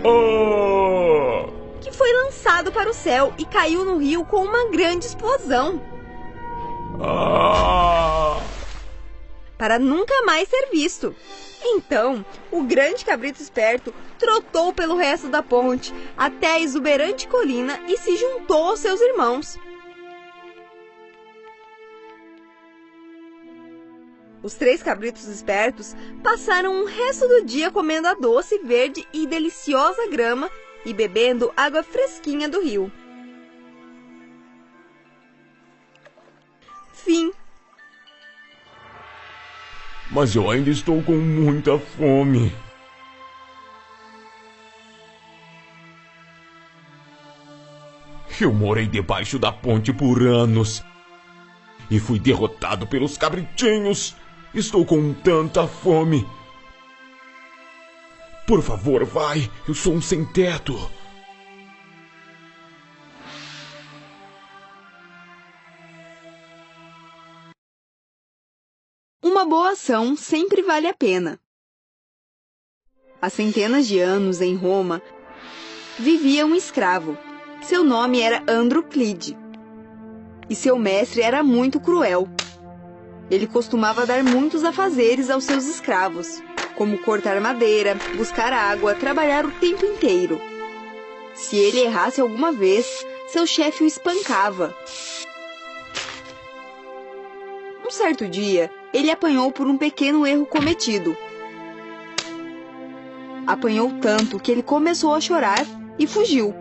Oh! que foi lançado para o céu e caiu no rio com uma grande explosão, Ah! para nunca mais ser visto. Então, o grande cabrito esperto trotou pelo resto da ponte até a exuberante colina e se juntou aos seus irmãos. Os 3 cabritos espertos passaram o resto do dia comendo a doce, verde e deliciosa grama e bebendo água fresquinha do rio. Fim. Mas eu ainda estou com muita fome. Eu morei debaixo da ponte por anos e fui derrotado pelos cabritinhos. Estou com tanta fome. Por favor, vai. Eu sou um sem-teto. Uma boa ação sempre vale a pena. Há centenas de anos, em Roma, vivia um escravo. Seu nome era Androclide. E seu mestre era muito cruel. Ele costumava dar muitos afazeres aos seus escravos, como cortar madeira, buscar água, trabalhar o tempo inteiro. Se ele errasse alguma vez, seu chefe o espancava. Um certo dia, ele apanhou por um pequeno erro cometido. Apanhou tanto que ele começou a chorar e fugiu.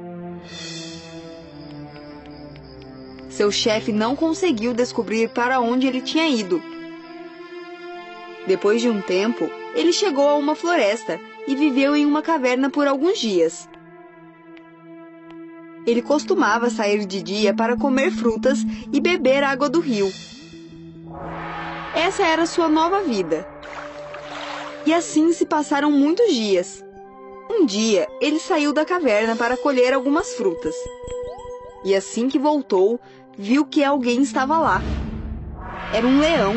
Seu chefe não conseguiu descobrir para onde ele tinha ido. Depois de um tempo, ele chegou a uma floresta e viveu em uma caverna por alguns dias. Ele costumava sair de dia para comer frutas e beber água do rio. Essa era sua nova vida. E assim se passaram muitos dias. Um dia, ele saiu da caverna para colher algumas frutas. E assim que voltou, viu que alguém estava lá. Era um leão.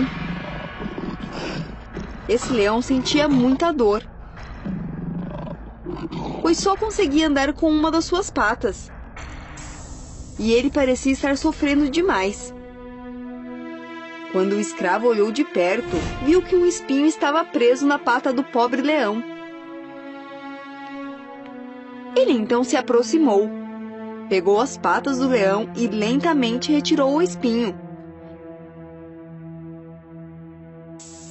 Esse leão sentia muita dor, pois só conseguia andar com uma das suas patas. E ele parecia estar sofrendo demais. Quando o escravo olhou de perto, viu que um espinho estava preso na pata do pobre leão. Ele então se aproximou, pegou as patas do leão e lentamente retirou o espinho.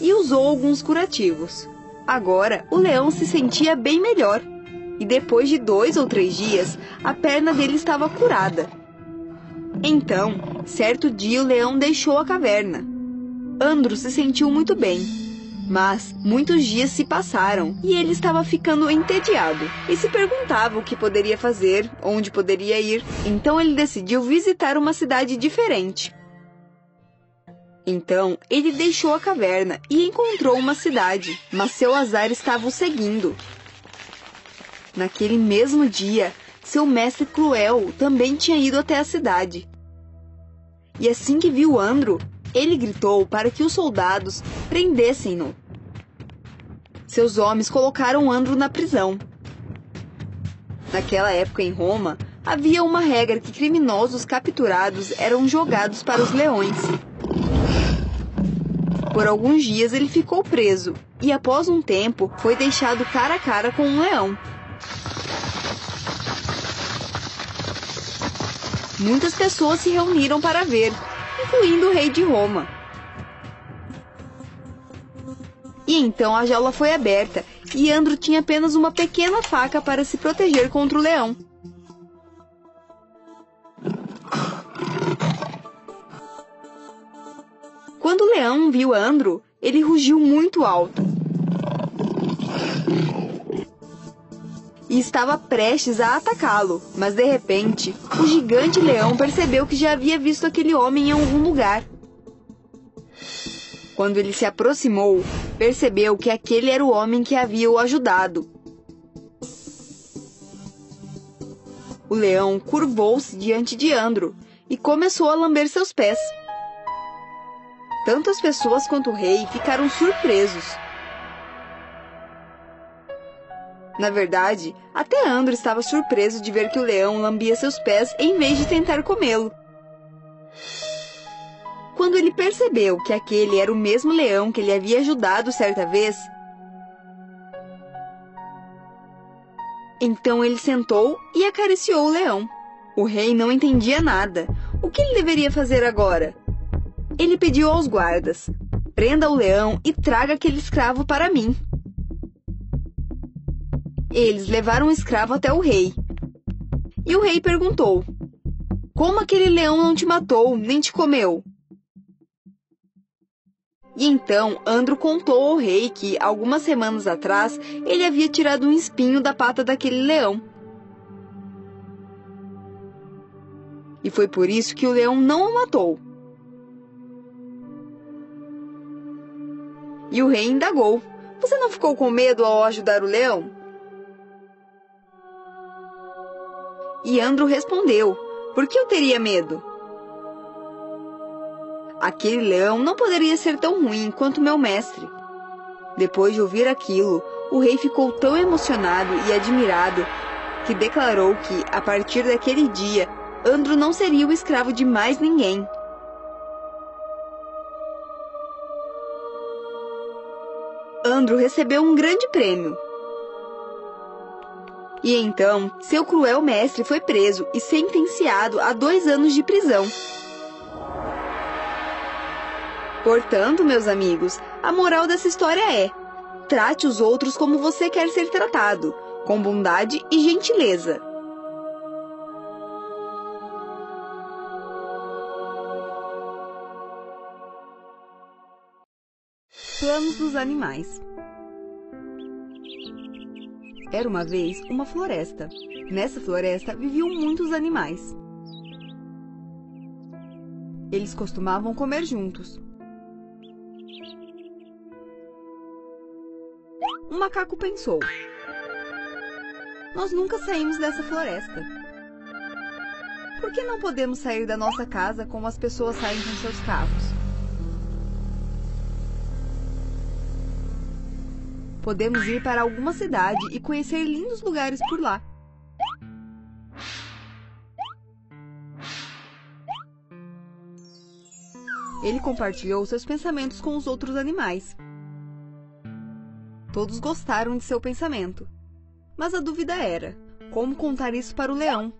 E usou alguns curativos. Agora, o leão se sentia bem melhor. E depois de 2 ou 3 dias, a perna dele estava curada. Então, certo dia o leão deixou a caverna. Andro se sentiu muito bem. Mas muitos dias se passaram e ele estava ficando entediado e se perguntava o que poderia fazer, onde poderia ir. Então ele decidiu visitar uma cidade diferente. Então ele deixou a caverna e encontrou uma cidade, mas seu azar estava o seguindo. Naquele mesmo dia, seu mestre cruel também tinha ido até a cidade. E assim que viu Andro, ele gritou para que os soldados prendessem-no. Seus homens colocaram Andro na prisão. Naquela época em Roma, havia uma regra que criminosos capturados eram jogados para os leões. Por alguns dias ele ficou preso e após um tempo foi deixado cara a cara com um leão. Muitas pessoas se reuniram para ver, incluindo o rei de Roma. E então a jaula foi aberta e Andro tinha apenas uma pequena faca para se proteger contra o leão. Quando o leão viu Andro, ele rugiu muito alto. E estava prestes a atacá-lo, mas de repente, o gigante leão percebeu que já havia visto aquele homem em algum lugar. Quando ele se aproximou, percebeu que aquele era o homem que havia o ajudado. O leão curvou-se diante de Andro e começou a lamber seus pés. Tanto as pessoas quanto o rei ficaram surpresos. Na verdade, até Andro estava surpreso de ver que o leão lambia seus pés em vez de tentar comê-lo. Quando ele percebeu que aquele era o mesmo leão que ele havia ajudado certa vez, então ele sentou e acariciou o leão. O rei não entendia nada. O que ele deveria fazer agora? Ele pediu aos guardas: prenda o leão e traga aquele escravo para mim. Eles levaram o escravo até o rei. E o rei perguntou: como aquele leão não te matou, nem te comeu? E então Andro contou ao rei que, algumas semanas atrás, ele havia tirado um espinho da pata daquele leão. E foi por isso que o leão não o matou. E o rei indagou: você não ficou com medo ao ajudar o leão? E Andro respondeu: por que eu teria medo? Aquele leão não poderia ser tão ruim quanto meu mestre. Depois de ouvir aquilo, o rei ficou tão emocionado e admirado que declarou que, a partir daquele dia, Andro não seria o escravo de mais ninguém. Andro recebeu um grande prêmio. E então, seu cruel mestre foi preso e sentenciado a 2 anos de prisão. Portanto, meus amigos, a moral dessa história é: trate os outros como você quer ser tratado, com bondade e gentileza. Planos dos animais. Era uma vez uma floresta. Nessa floresta viviam muitos animais. Eles costumavam comer juntos. Um macaco pensou: nós nunca saímos dessa floresta. Por que não podemos sair da nossa casa como as pessoas saem com seus carros? Podemos ir para alguma cidade e conhecer lindos lugares por lá. Ele compartilhou seus pensamentos com os outros animais. Todos gostaram de seu pensamento. Mas a dúvida era: como contar isso para o leão?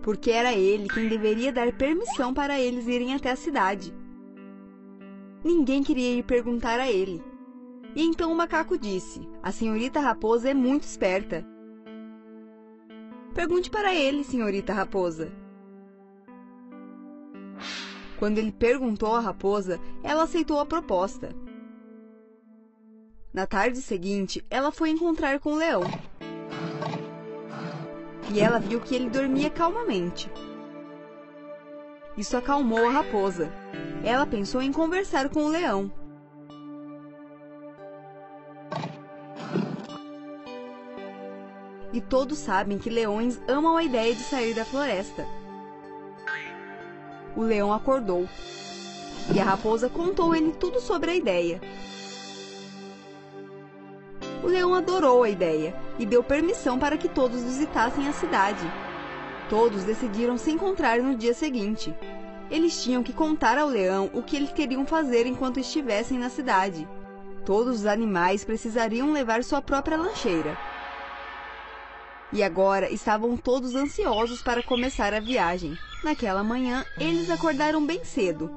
Porque era ele quem deveria dar permissão para eles irem até a cidade. Ninguém queria ir perguntar a ele. E então o macaco disse: a senhorita raposa é muito esperta. Pergunte para ele, senhorita raposa. Quando ele perguntou à raposa, ela aceitou a proposta. Na tarde seguinte, ela foi encontrar com o leão. E ela viu que ele dormia calmamente. Isso acalmou a raposa. Ela pensou em conversar com o leão. E todos sabem que leões amam a ideia de sair da floresta. O leão acordou. E a raposa contou a ele tudo sobre a ideia. O leão adorou a ideia e deu permissão para que todos visitassem a cidade. Todos decidiram se encontrar no dia seguinte. Eles tinham que contar ao leão o que eles queriam fazer enquanto estivessem na cidade. Todos os animais precisariam levar sua própria lancheira. E agora estavam todos ansiosos para começar a viagem. Naquela manhã, eles acordaram bem cedo.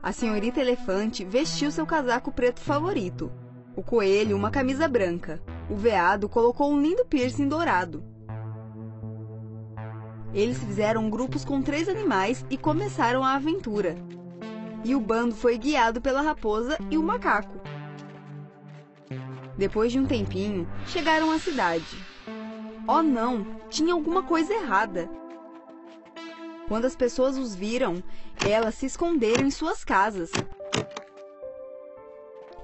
A senhorita elefante vestiu seu casaco preto favorito. O coelho, uma camisa branca. O veado colocou um lindo piercing dourado. Eles fizeram grupos com 3 animais e começaram a aventura. E o bando foi guiado pela raposa e o macaco. Depois de um tempinho, chegaram à cidade. Oh não, tinha alguma coisa errada. Quando as pessoas os viram, elas se esconderam em suas casas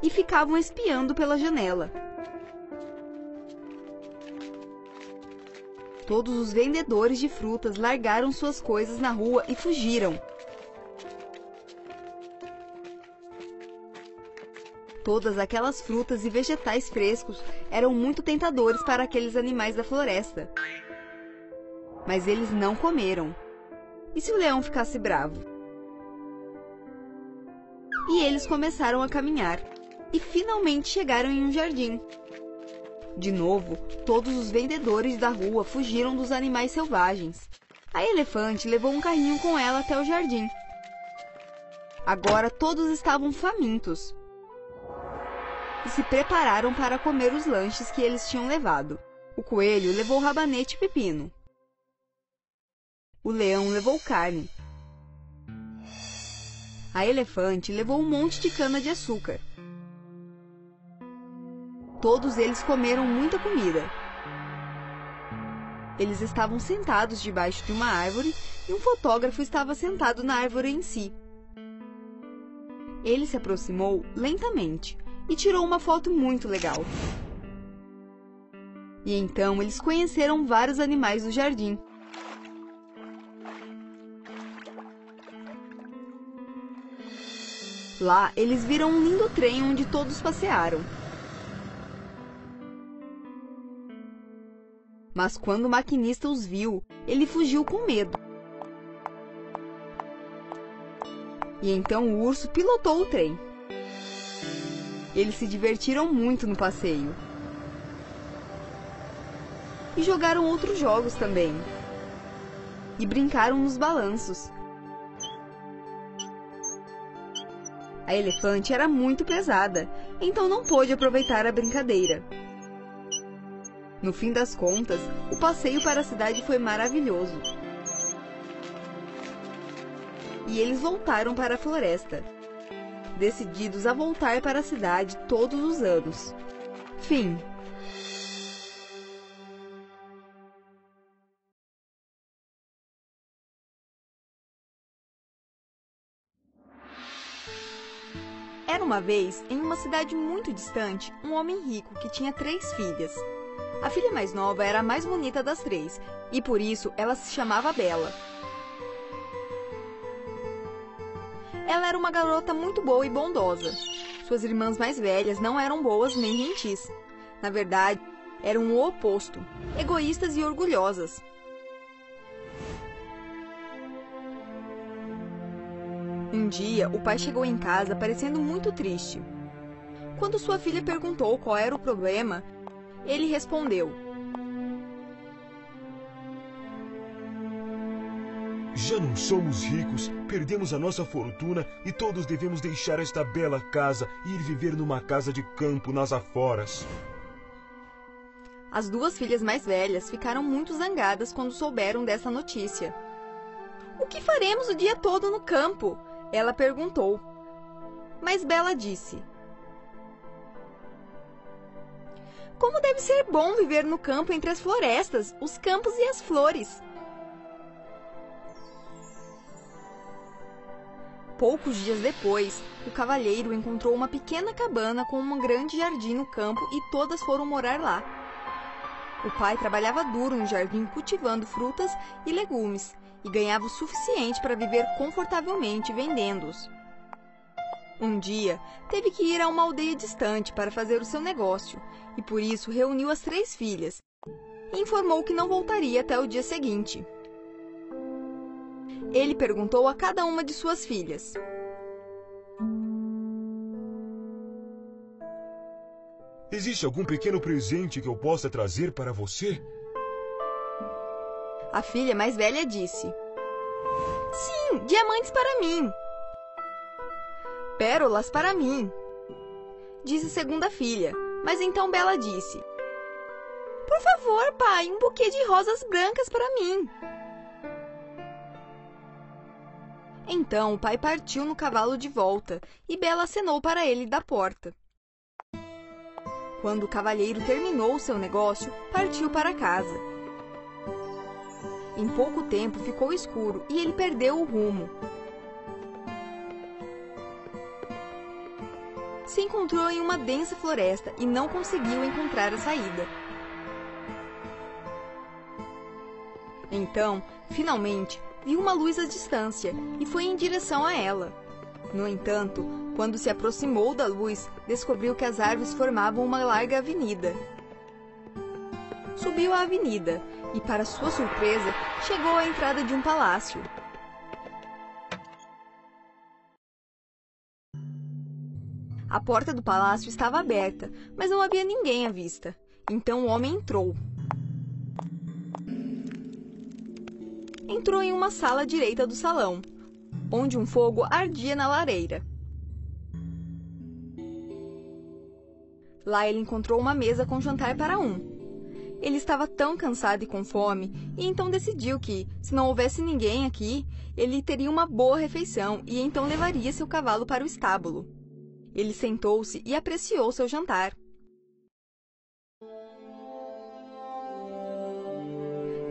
e ficavam espiando pela janela. Todos os vendedores de frutas largaram suas coisas na rua e fugiram. Todas aquelas frutas e vegetais frescos eram muito tentadores para aqueles animais da floresta. Mas eles não comeram. E se o leão ficasse bravo? E eles começaram a caminhar. E finalmente chegaram em um jardim. De novo, todos os vendedores da rua fugiram dos animais selvagens. A elefante levou um carrinho com ela até o jardim. Agora todos estavam famintos. E se prepararam para comer os lanches que eles tinham levado. O coelho levou rabanete e pepino. O leão levou carne. A elefante levou um monte de cana-de-açúcar. Todos eles comeram muita comida. Eles estavam sentados debaixo de uma árvore e um fotógrafo estava sentado na árvore em si. Ele se aproximou lentamente e tirou uma foto muito legal. E então eles conheceram vários animais do jardim. Lá, eles viram um lindo trem onde todos passearam. Mas quando o maquinista os viu, ele fugiu com medo. E então o urso pilotou o trem. Eles se divertiram muito no passeio. E jogaram outros jogos também. E brincaram nos balanços. A elefante era muito pesada, então não pôde aproveitar a brincadeira. No fim das contas, o passeio para a cidade foi maravilhoso. E eles voltaram para a floresta, decididos a voltar para a cidade todos os anos. Fim. Era uma vez, em uma cidade muito distante, um homem rico que tinha 3 filhas. A filha mais nova era a mais bonita das 3, e por isso ela se chamava Bela. Ela era uma garota muito boa e bondosa. Suas irmãs mais velhas não eram boas nem gentis. Na verdade, eram o oposto, egoístas e orgulhosas. Um dia, o pai chegou em casa parecendo muito triste. Quando sua filha perguntou qual era o problema, ele respondeu: Já não somos ricos, perdemos a nossa fortuna e todos devemos deixar esta bela casa e ir viver numa casa de campo nas aforas. As 2 filhas mais velhas ficaram muito zangadas quando souberam dessa notícia. O que faremos o dia todo no campo? Ela perguntou. Mas Bela disse: Como deve ser bom viver no campo entre as florestas, os campos e as flores. Poucos dias depois, o cavalheiro encontrou uma pequena cabana com um grande jardim no campo e todas foram morar lá. O pai trabalhava duro no jardim cultivando frutas e legumes e ganhava o suficiente para viver confortavelmente vendendo-os. Um dia, teve que ir a uma aldeia distante para fazer o seu negócio e por isso reuniu as 3 filhas e informou que não voltaria até o dia seguinte. Ele perguntou a cada uma de suas filhas: Existe algum pequeno presente que eu possa trazer para você? A filha mais velha disse: Sim, diamantes para mim. pérolas para mim, disse a segunda filha. Mas então Bela disse: por favor, pai, um buquê de rosas brancas para mim. Então o pai partiu no cavalo de volta e Bela acenou para ele da porta. Quando o cavalheiro terminou seu negócio, partiu para casa. Em pouco tempo ficou escuro e ele perdeu o rumo. Se encontrou em uma densa floresta e não conseguiu encontrar a saída. Então, finalmente, viu uma luz à distância e foi em direção a ela. No entanto, quando se aproximou da luz, descobriu que as árvores formavam uma larga avenida. Subiu a avenida e, para sua surpresa, chegou à entrada de um palácio. A porta do palácio estava aberta, mas não havia ninguém à vista. Então o homem entrou. Entrou em uma sala à direita do salão, onde um fogo ardia na lareira. Lá ele encontrou uma mesa com jantar para um. Ele estava tão cansado e com fome, e então decidiu que, se não houvesse ninguém aqui, ele teria uma boa refeição e então levaria seu cavalo para o estábulo. Ele sentou-se e apreciou seu jantar.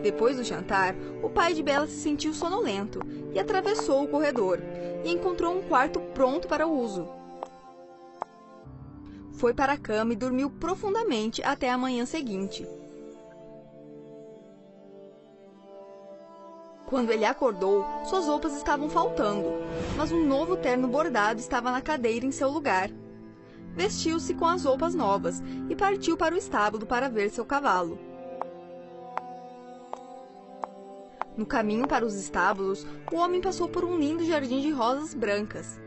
Depois do jantar, o pai de Bela se sentiu sonolento e atravessou o corredor e encontrou um quarto pronto para o uso. Foi para a cama e dormiu profundamente até a manhã seguinte. Quando ele acordou, suas roupas estavam faltando, mas um novo terno bordado estava na cadeira em seu lugar. Vestiu-se com as roupas novas e partiu para o estábulo para ver seu cavalo. No caminho para os estábulos, o homem passou por um lindo jardim de rosas brancas.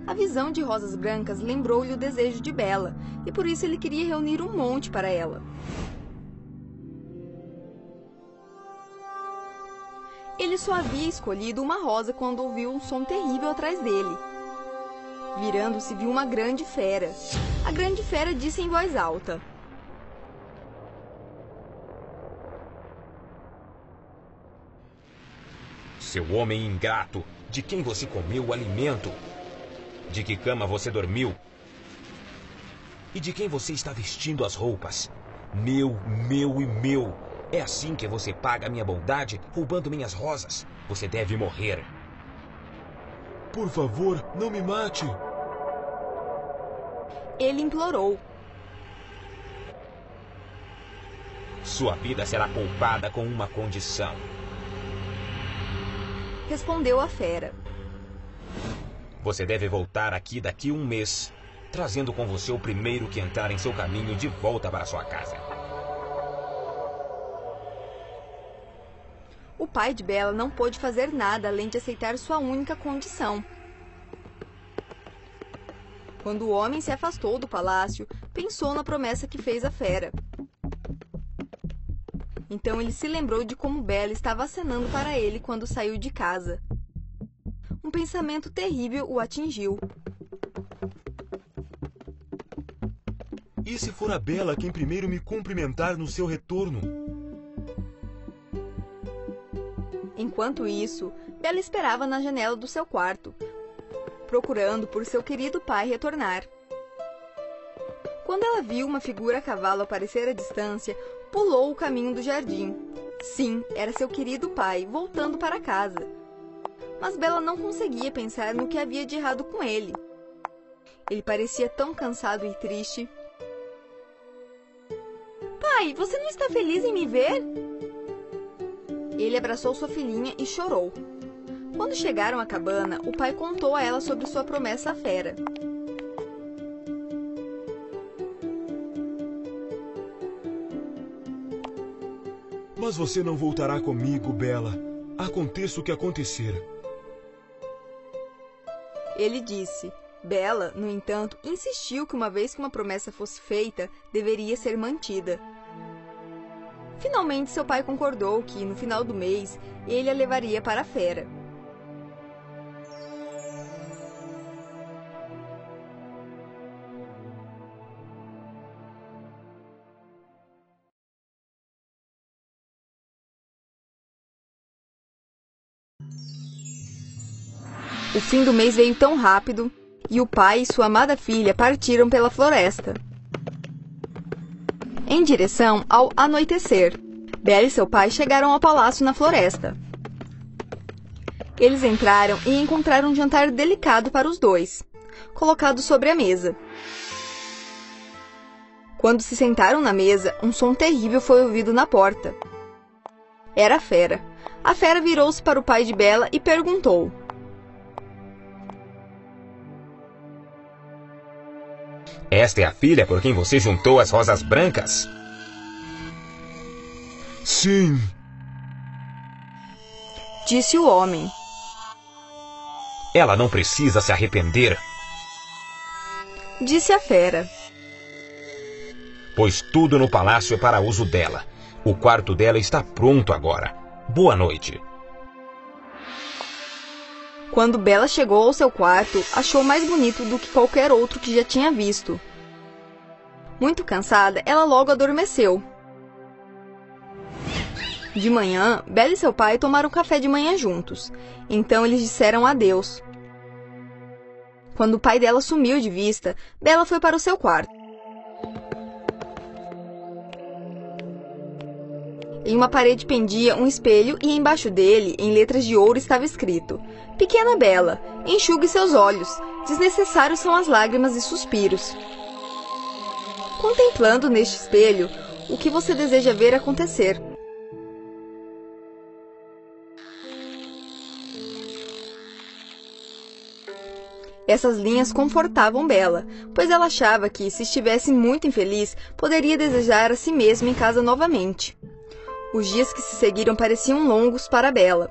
A visão de rosas brancas lembrou-lhe o desejo de Bela, e por isso ele queria reunir um monte para ela. Ele só havia escolhido uma rosa quando ouviu um som terrível atrás dele. Virando-se, viu uma grande fera. A grande fera disse em voz alta: Seu homem ingrato, de quem você comeu o alimento? De que cama você dormiu? E de quem você está vestindo as roupas? Meu e meu. É assim que você paga a minha bondade, roubando minhas rosas? Você deve morrer. Por favor, não me mate. Ele implorou. Sua vida será poupada com uma condição. Respondeu a fera. Você deve voltar aqui daqui um mês, trazendo com você o primeiro que entrar em seu caminho de volta para sua casa. O pai de Bela não pôde fazer nada além de aceitar sua única condição. Quando o homem se afastou do palácio, pensou na promessa que fez à fera. Então ele se lembrou de como Bela estava acenando para ele quando saiu de casa. Um pensamento terrível o atingiu. E se for a Bela quem primeiro me cumprimentar no seu retorno? Enquanto isso, Bela esperava na janela do seu quarto, procurando por seu querido pai retornar. Quando ela viu uma figura a cavalo aparecer à distância, pulou o caminho do jardim. Sim, era seu querido pai, voltando para casa. Mas Bela não conseguia pensar no que havia de errado com ele. Ele parecia tão cansado e triste. Pai, você não está feliz em me ver? Ele abraçou sua filhinha e chorou. Quando chegaram à cabana, o pai contou a ela sobre sua promessa à fera. Mas você não voltará comigo, Bela. Aconteça o que acontecer. Ele disse. Bela, no entanto, insistiu que uma vez que uma promessa fosse feita, deveria ser mantida. Finalmente, seu pai concordou que, no final do mês, ele a levaria para a fera. O fim do mês veio tão rápido, e o pai e sua amada filha partiram pela floresta, em direção ao anoitecer. Bela e seu pai chegaram ao palácio na floresta. Eles entraram e encontraram um jantar delicado para os dois, colocado sobre a mesa. Quando se sentaram na mesa, um som terrível foi ouvido na porta. Era a fera. A fera virou-se para o pai de Bela e perguntou: Esta é a filha por quem você juntou as rosas brancas? Sim, disse o homem. Ela não precisa se arrepender, Disse a fera. pois tudo no palácio é para uso dela. O quarto dela está pronto agora. Boa noite. Quando Bela chegou ao seu quarto, achou mais bonito do que qualquer outro que já tinha visto. Muito cansada, ela logo adormeceu. De manhã, Bela e seu pai tomaram café de manhã juntos. Então eles disseram adeus. Quando o pai dela sumiu de vista, Bela foi para o seu quarto. Em uma parede pendia um espelho e embaixo dele, em letras de ouro, estava escrito: Pequena Bela, enxugue seus olhos. Desnecessários são as lágrimas e suspiros. Contemplando neste espelho o que você deseja ver acontecer. Essas linhas confortavam Bela, pois ela achava que, se estivesse muito infeliz, poderia desejar a si mesma em casa novamente. Os dias que se seguiram pareciam longos para Bela.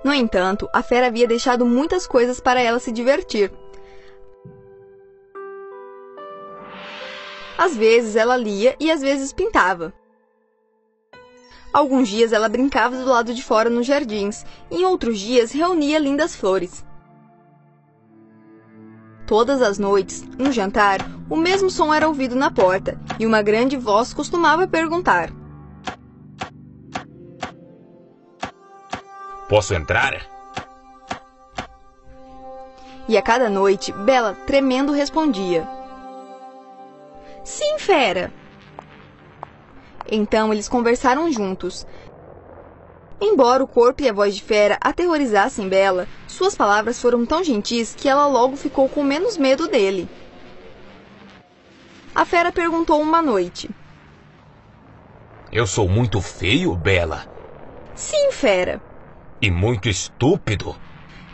No entanto, a fera havia deixado muitas coisas para ela se divertir. Às vezes ela lia e às vezes pintava. Alguns dias ela brincava do lado de fora nos jardins, e em outros dias reunia lindas flores. Todas as noites, no jantar, o mesmo som era ouvido na porta, e uma grande voz costumava perguntar: Posso entrar? E a cada noite, Bela, tremendo, respondia: Sim, fera! Então eles conversaram juntos. Embora o corpo e a voz de fera aterrorizassem Bela, suas palavras foram tão gentis que ela logo ficou com menos medo dele. A fera perguntou uma noite: Eu sou muito feio, Bela? Sim, fera. E muito estúpido?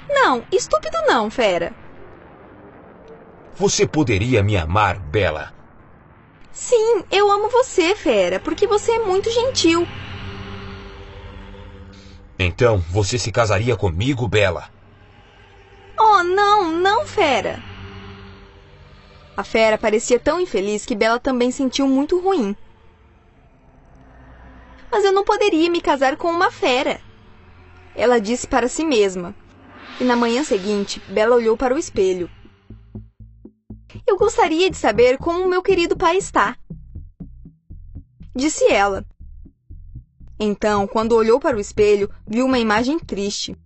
Não, estúpido não, fera. Você poderia me amar, Bela? Sim, eu amo você, fera, porque você é muito gentil. Então, você se casaria comigo, Bela? Oh, não, não, fera. A fera parecia tão infeliz que Bela também sentiu muito ruim. Mas eu não poderia me casar com uma fera, ela disse para si mesma. E na manhã seguinte, Bela olhou para o espelho. Eu gostaria de saber como meu querido pai está, disse ela. Então, quando olhou para o espelho, viu uma imagem triste.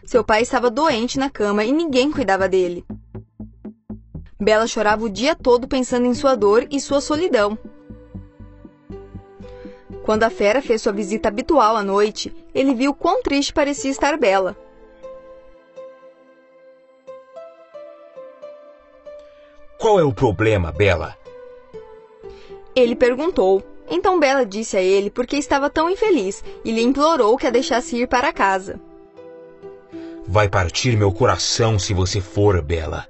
Seu pai estava doente na cama e ninguém cuidava dele. Bela chorava o dia todo pensando em sua dor e sua solidão. Quando a fera fez sua visita habitual à noite, ele viu quão triste parecia estar Bela. Qual é o problema, Bela? Ele perguntou. Então Bela disse a ele porque estava tão infeliz e lhe implorou que a deixasse ir para casa. Vai partir meu coração se você for, Bela,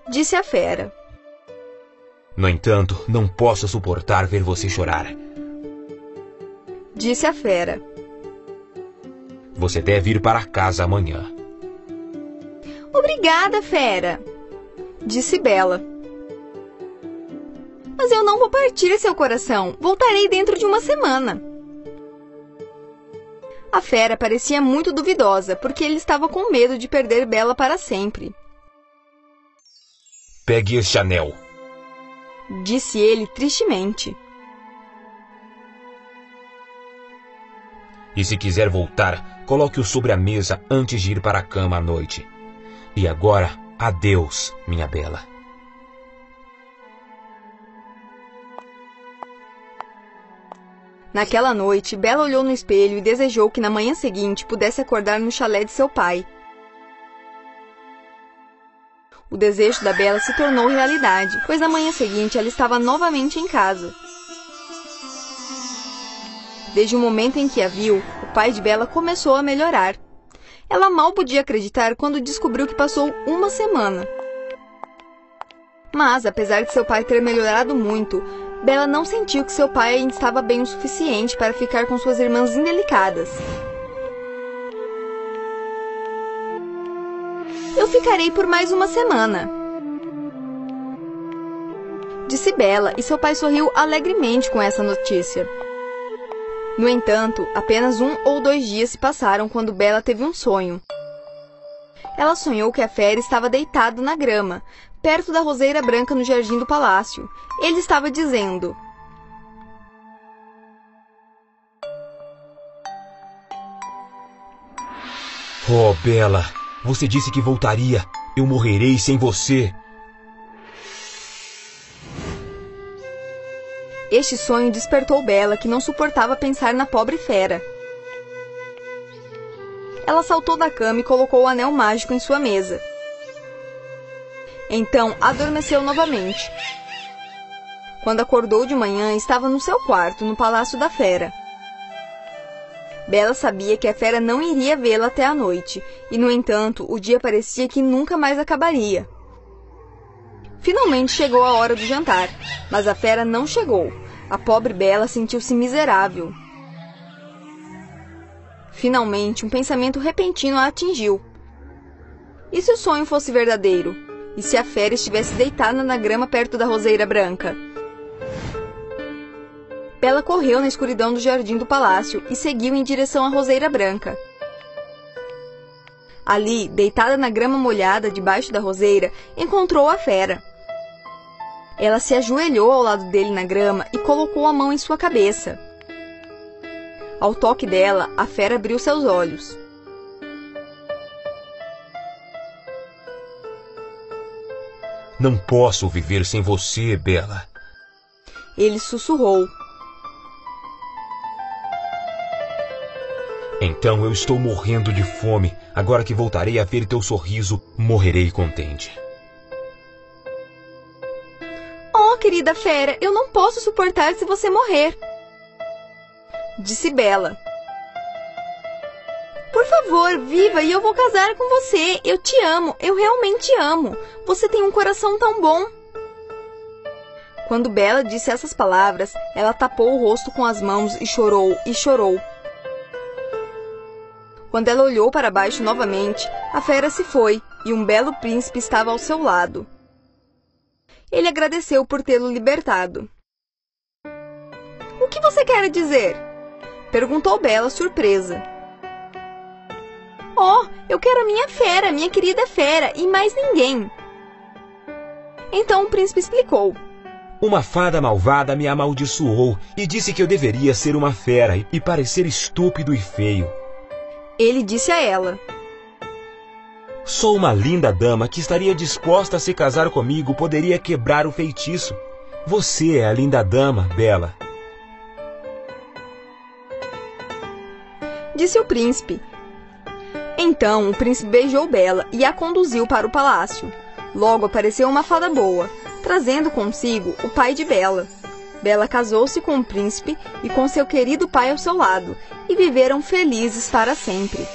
disse a fera. No entanto, não posso suportar ver você chorar. Disse a fera. Você deve ir para casa amanhã. Obrigada, fera, disse Bela. Mas eu não vou partir seu coração. Voltarei dentro de uma semana. A fera parecia muito duvidosa, porque ele estava com medo de perder Bela para sempre. Pegue este anel, disse ele tristemente. E se quiser voltar, coloque-o sobre a mesa antes de ir para a cama à noite. E agora, adeus, minha bela. Naquela noite, Bela olhou no espelho e desejou que na manhã seguinte pudesse acordar no chalé de seu pai. O desejo da Bela se tornou realidade, pois na manhã seguinte ela estava novamente em casa. Desde o momento em que a viu, o pai de Bela começou a melhorar. Ela mal podia acreditar quando descobriu que passou uma semana. Mas, apesar de seu pai ter melhorado muito, Bela não sentiu que seu pai ainda estava bem o suficiente para ficar com suas irmãs indelicadas. Eu ficarei por mais uma semana, disse Bela, e seu pai sorriu alegremente com essa notícia. No entanto, apenas 1 ou 2 dias se passaram quando Bela teve um sonho. Ela sonhou que a fera estava deitado na grama, perto da roseira branca no jardim do palácio. Ele estava dizendo: Oh, Bela, você disse que voltaria. Eu morrerei sem você. Este sonho despertou Bela, que não suportava pensar na pobre fera. Ela saltou da cama e colocou o anel mágico em sua mesa. Então, adormeceu novamente. Quando acordou de manhã, estava no seu quarto, no palácio da fera. Bela sabia que a fera não iria vê-la até a noite, e, no entanto, o dia parecia que nunca mais acabaria. Finalmente chegou a hora do jantar, mas a fera não chegou. A pobre Bela sentiu-se miserável. Finalmente, um pensamento repentino a atingiu. E se o sonho fosse verdadeiro? E se a fera estivesse deitada na grama perto da roseira branca? Bela correu na escuridão do jardim do palácio e seguiu em direção à roseira branca. Ali, deitada na grama molhada debaixo da roseira, encontrou a fera. Ela se ajoelhou ao lado dele na grama e colocou a mão em sua cabeça. Ao toque dela, a fera abriu seus olhos. Não posso viver sem você, Bela. Ele sussurrou. Então eu estou morrendo de fome. Agora que voltarei a ver teu sorriso, morrerei contente. Oh, querida fera, eu não posso suportar se você morrer, disse Bela. Por favor, viva e eu vou casar com você. Eu te amo, eu realmente amo. Você tem um coração tão bom. Quando Bela disse essas palavras, ela tapou o rosto com as mãos e chorou e chorou. Quando ela olhou para baixo novamente, a fera se foi e um belo príncipe estava ao seu lado. Ele agradeceu por tê-lo libertado. O que você quer dizer? Perguntou Bela, surpresa. Oh, eu quero a minha fera, minha querida fera, e mais ninguém. Então o príncipe explicou. Uma fada malvada me amaldiçoou e disse que eu deveria ser uma fera e parecer estúpido e feio. Ele disse a ela. Sou uma linda dama que estaria disposta a se casar comigo, poderia quebrar o feitiço. Você é a linda dama, Bela. Disse o príncipe. Então o príncipe beijou Bela e a conduziu para o palácio. Logo apareceu uma fada boa, trazendo consigo o pai de Bela. Bela casou-se com o príncipe e com seu querido pai ao seu lado, e viveram felizes para sempre.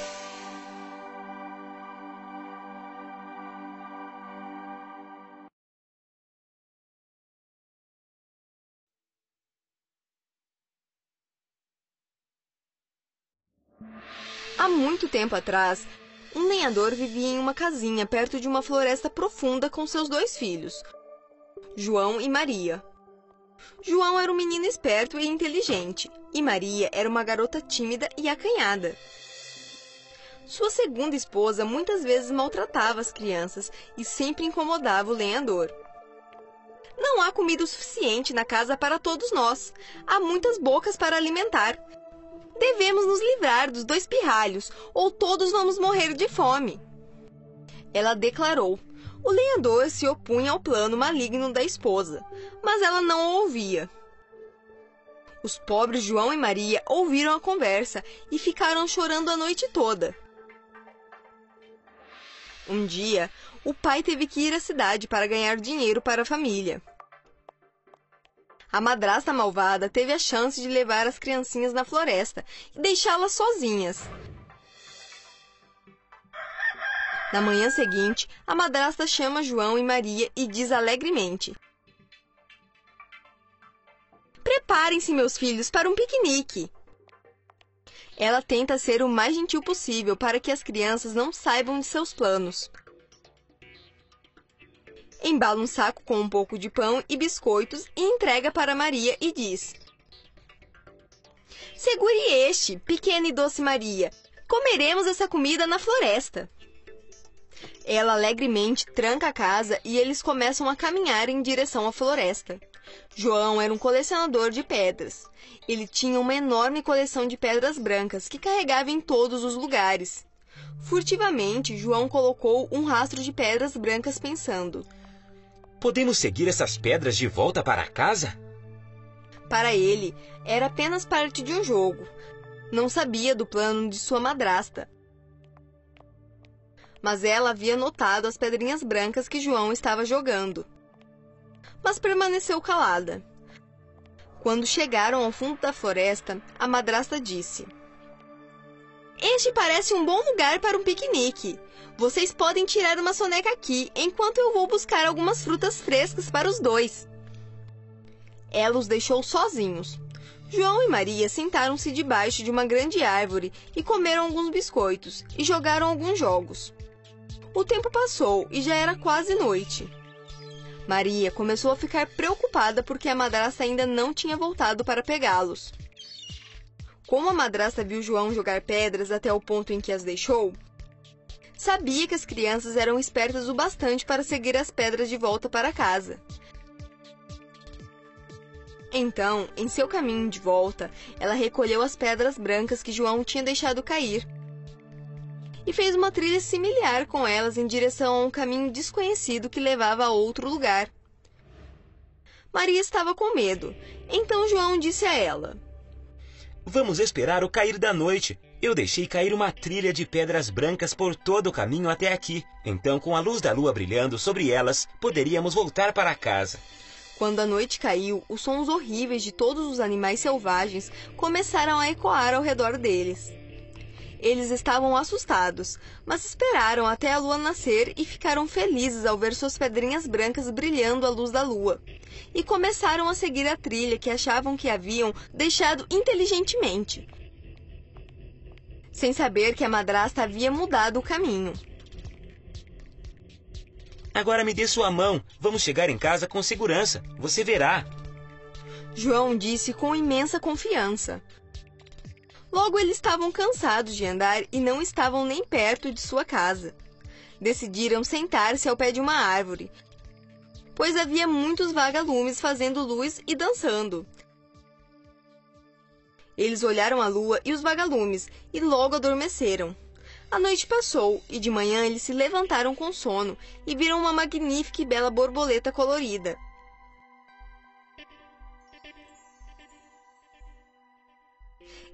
Há muito tempo atrás, um lenhador vivia em uma casinha perto de uma floresta profunda com seus 2 filhos, João e Maria. João era um menino esperto e inteligente, e Maria era uma garota tímida e acanhada. Sua segunda esposa muitas vezes maltratava as crianças e sempre incomodava o lenhador. Não há comida o suficiente na casa para todos nós. Há muitas bocas para alimentar. Devemos nos livrar dos 2 pirralhos, ou todos vamos morrer de fome. Ela declarou. O lenhador se opunha ao plano maligno da esposa, mas ela não o ouvia. Os pobres João e Maria ouviram a conversa e ficaram chorando a noite toda. Um dia, o pai teve que ir à cidade para ganhar dinheiro para a família. A madrasta malvada teve a chance de levar as criancinhas na floresta e deixá-las sozinhas. Na manhã seguinte, a madrasta chama João e Maria e diz alegremente: "Preparem-se, meus filhos, para um piquenique." Ela tenta ser o mais gentil possível para que as crianças não saibam de seus planos. Embala um saco com um pouco de pão e biscoitos e entrega para Maria e diz: "Segure este, pequena e doce Maria. Comeremos essa comida na floresta." Ela alegremente tranca a casa e eles começam a caminhar em direção à floresta. João era um colecionador de pedras. Ele tinha uma enorme coleção de pedras brancas que carregava em todos os lugares. Furtivamente, João colocou um rastro de pedras brancas pensando: Podemos seguir essas pedras de volta para casa? Para ele, era apenas parte de um jogo. Não sabia do plano de sua madrasta. Mas ela havia notado as pedrinhas brancas que João estava jogando. Mas permaneceu calada. Quando chegaram ao fundo da floresta, a madrasta disse: "Este parece um bom lugar para um piquenique. Vocês podem tirar uma soneca aqui, enquanto eu vou buscar algumas frutas frescas para os 2. Ela os deixou sozinhos. João e Maria sentaram-se debaixo de uma grande árvore e comeram alguns biscoitos e jogaram alguns jogos. O tempo passou e já era quase noite. Maria começou a ficar preocupada porque a madrasta ainda não tinha voltado para pegá-los. Como a madrasta viu João jogar pedras até o ponto em que as deixou, sabia que as crianças eram espertas o bastante para seguir as pedras de volta para casa. Então, em seu caminho de volta, ela recolheu as pedras brancas que João tinha deixado cair e fez uma trilha similar com elas em direção a um caminho desconhecido que levava a outro lugar. Maria estava com medo, então João disse a ela: Vamos esperar o cair da noite. Eu deixei cair uma trilha de pedras brancas por todo o caminho até aqui. Então, com a luz da lua brilhando sobre elas, poderíamos voltar para casa. Quando a noite caiu, os sons horríveis de todos os animais selvagens começaram a ecoar ao redor deles. Eles estavam assustados, mas esperaram até a lua nascer e ficaram felizes ao ver suas pedrinhas brancas brilhando à luz da lua. E começaram a seguir a trilha que achavam que haviam deixado inteligentemente, sem saber que a madrasta havia mudado o caminho. Agora me dê sua mão. Vamos chegar em casa com segurança. Você verá. João disse com imensa confiança. Logo, eles estavam cansados de andar e não estavam nem perto de sua casa. Decidiram sentar-se ao pé de uma árvore, pois havia muitos vagalumes fazendo luz e dançando. Eles olharam a lua e os vagalumes e logo adormeceram. A noite passou e de manhã eles se levantaram com sono e viram uma magnífica e bela borboleta colorida.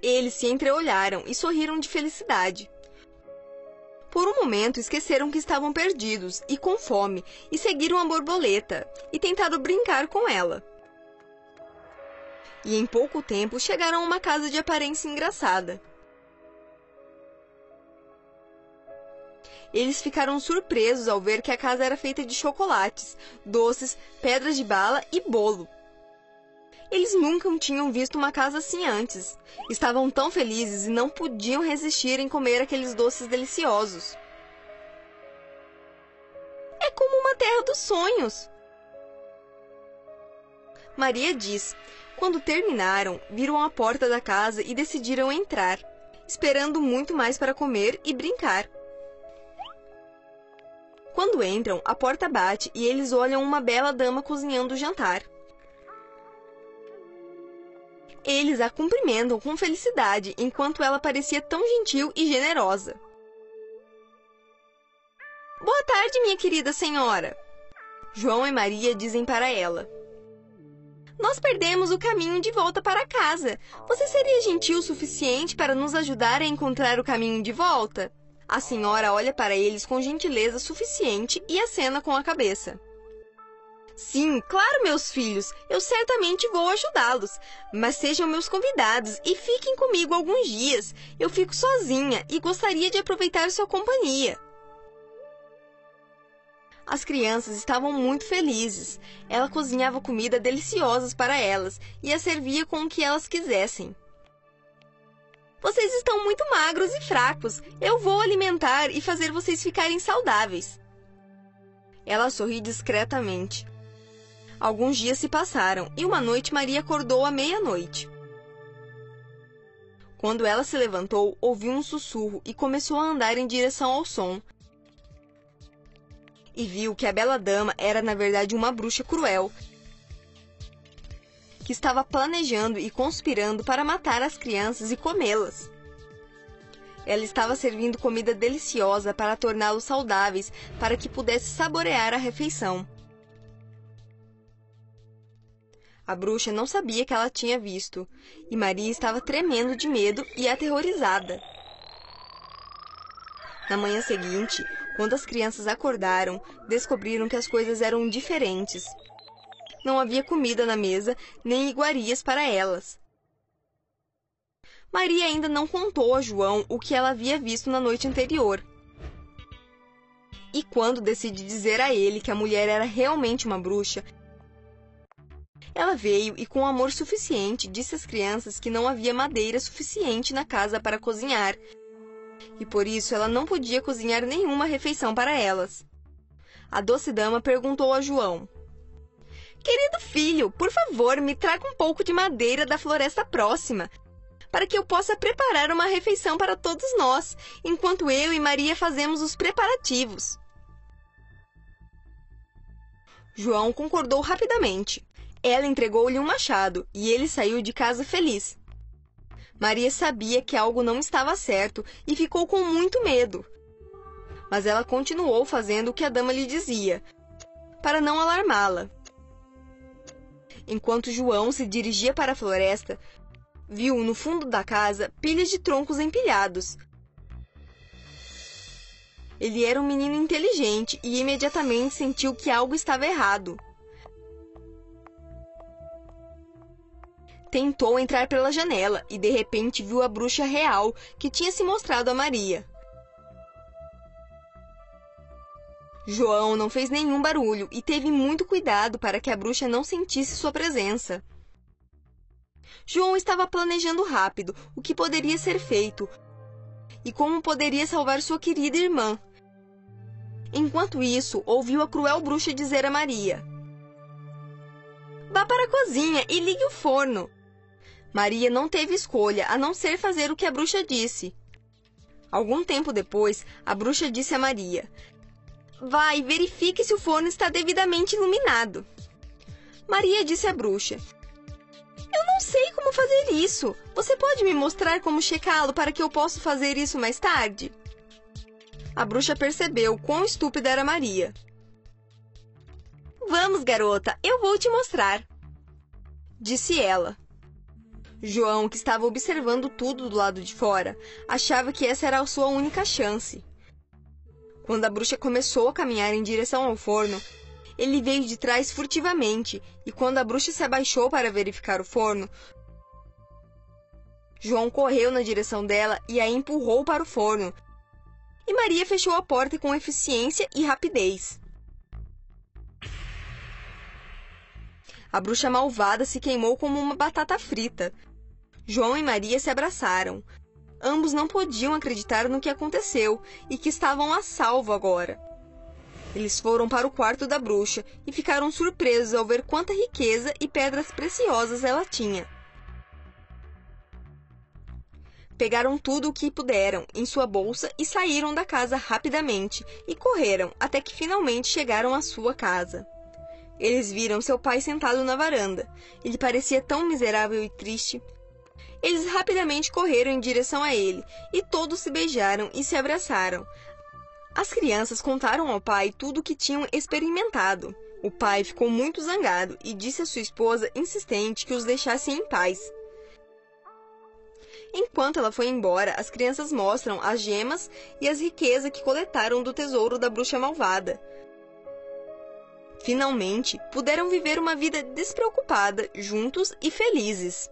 Eles se entreolharam e sorriram de felicidade. Por um momento esqueceram que estavam perdidos e com fome e seguiram a borboleta e tentaram brincar com ela. E em pouco tempo chegaram a uma casa de aparência engraçada. Eles ficaram surpresos ao ver que a casa era feita de chocolates, doces, pedras de bala e bolo. Eles nunca tinham visto uma casa assim antes. Estavam tão felizes e não podiam resistir em comer aqueles doces deliciosos. É como uma terra dos sonhos, Maria diz. Quando terminaram, viram a porta da casa e decidiram entrar, esperando muito mais para comer e brincar. Quando entram, a porta bate e eles olham uma bela dama cozinhando o jantar. Eles a cumprimentam com felicidade, enquanto ela parecia tão gentil e generosa. Boa tarde, minha querida senhora. João e Maria dizem para ela. Nós perdemos o caminho de volta para casa. Você seria gentil o suficiente para nos ajudar a encontrar o caminho de volta? A senhora olha para eles com gentileza suficiente e acena com a cabeça. Sim, claro, meus filhos, eu certamente vou ajudá-los, mas sejam meus convidados e fiquem comigo alguns dias. Eu fico sozinha e gostaria de aproveitar sua companhia. As crianças estavam muito felizes. Ela cozinhava comida deliciosas para elas e as servia com o que elas quisessem. Vocês estão muito magros e fracos. Eu vou alimentar e fazer vocês ficarem saudáveis. Ela sorri discretamente. Alguns dias se passaram e uma noite Maria acordou à meia-noite. Quando ela se levantou, ouviu um sussurro e começou a andar em direção ao som. E viu que a bela dama era, na verdade, uma bruxa cruel, que estava planejando e conspirando para matar as crianças e comê-las. Ela estava servindo comida deliciosa para torná-los saudáveis, para que pudesse saborear a refeição. A bruxa não sabia que ela tinha visto, e Maria estava tremendo de medo e aterrorizada. Na manhã seguinte, quando as crianças acordaram, descobriram que as coisas eram diferentes. Não havia comida na mesa, nem iguarias para elas. Maria ainda não contou a João o que ela havia visto na noite anterior. E quando decide dizer a ele que a mulher era realmente uma bruxa, ela veio e, com amor suficiente, disse às crianças que não havia madeira suficiente na casa para cozinhar, e por isso ela não podia cozinhar nenhuma refeição para elas. A doce dama perguntou a João: Querido filho, por favor, me traga um pouco de madeira da floresta próxima, para que eu possa preparar uma refeição para todos nós, enquanto eu e Maria fazemos os preparativos. João concordou rapidamente. Ela entregou-lhe um machado e ele saiu de casa feliz. Maria sabia que algo não estava certo e ficou com muito medo. Mas ela continuou fazendo o que a dama lhe dizia, para não alarmá-la. Enquanto João se dirigia para a floresta, viu no fundo da casa pilhas de troncos empilhados. Ele era um menino inteligente e imediatamente sentiu que algo estava errado. Tentou entrar pela janela e de repente viu a bruxa real que tinha se mostrado a Maria. João não fez nenhum barulho e teve muito cuidado para que a bruxa não sentisse sua presença. João estava planejando rápido o que poderia ser feito e como poderia salvar sua querida irmã. Enquanto isso, ouviu a cruel bruxa dizer a Maria: Vá para a cozinha e ligue o forno. Maria não teve escolha a não ser fazer o que a bruxa disse. Algum tempo depois, a bruxa disse a Maria: Vá e verifique se o forno está devidamente iluminado. Maria disse à bruxa: Eu não sei como fazer isso. Você pode me mostrar como checá-lo para que eu possa fazer isso mais tarde? A bruxa percebeu quão estúpida era Maria. Vamos, garota, eu vou te mostrar, disse ela. João, que estava observando tudo do lado de fora, achava que essa era a sua única chance. Quando a bruxa começou a caminhar em direção ao forno, ele veio de trás furtivamente, e quando a bruxa se abaixou para verificar o forno, João correu na direção dela e a empurrou para o forno, e Maria fechou a porta com eficiência e rapidez. A bruxa malvada se queimou como uma batata frita. João e Maria se abraçaram. Ambos não podiam acreditar no que aconteceu e que estavam a salvo agora. Eles foram para o quarto da bruxa e ficaram surpresos ao ver quanta riqueza e pedras preciosas ela tinha. Pegaram tudo o que puderam em sua bolsa e saíram da casa rapidamente e correram até que finalmente chegaram à sua casa. Eles viram seu pai sentado na varanda. Ele parecia tão miserável e triste. Eles rapidamente correram em direção a ele, e todos se beijaram e se abraçaram. As crianças contaram ao pai tudo o que tinham experimentado. O pai ficou muito zangado e disse à sua esposa insistente que os deixasse em paz. Enquanto ela foi embora, as crianças mostram as gemas e as riquezas que coletaram do tesouro da bruxa malvada. Finalmente, puderam viver uma vida despreocupada, juntos e felizes.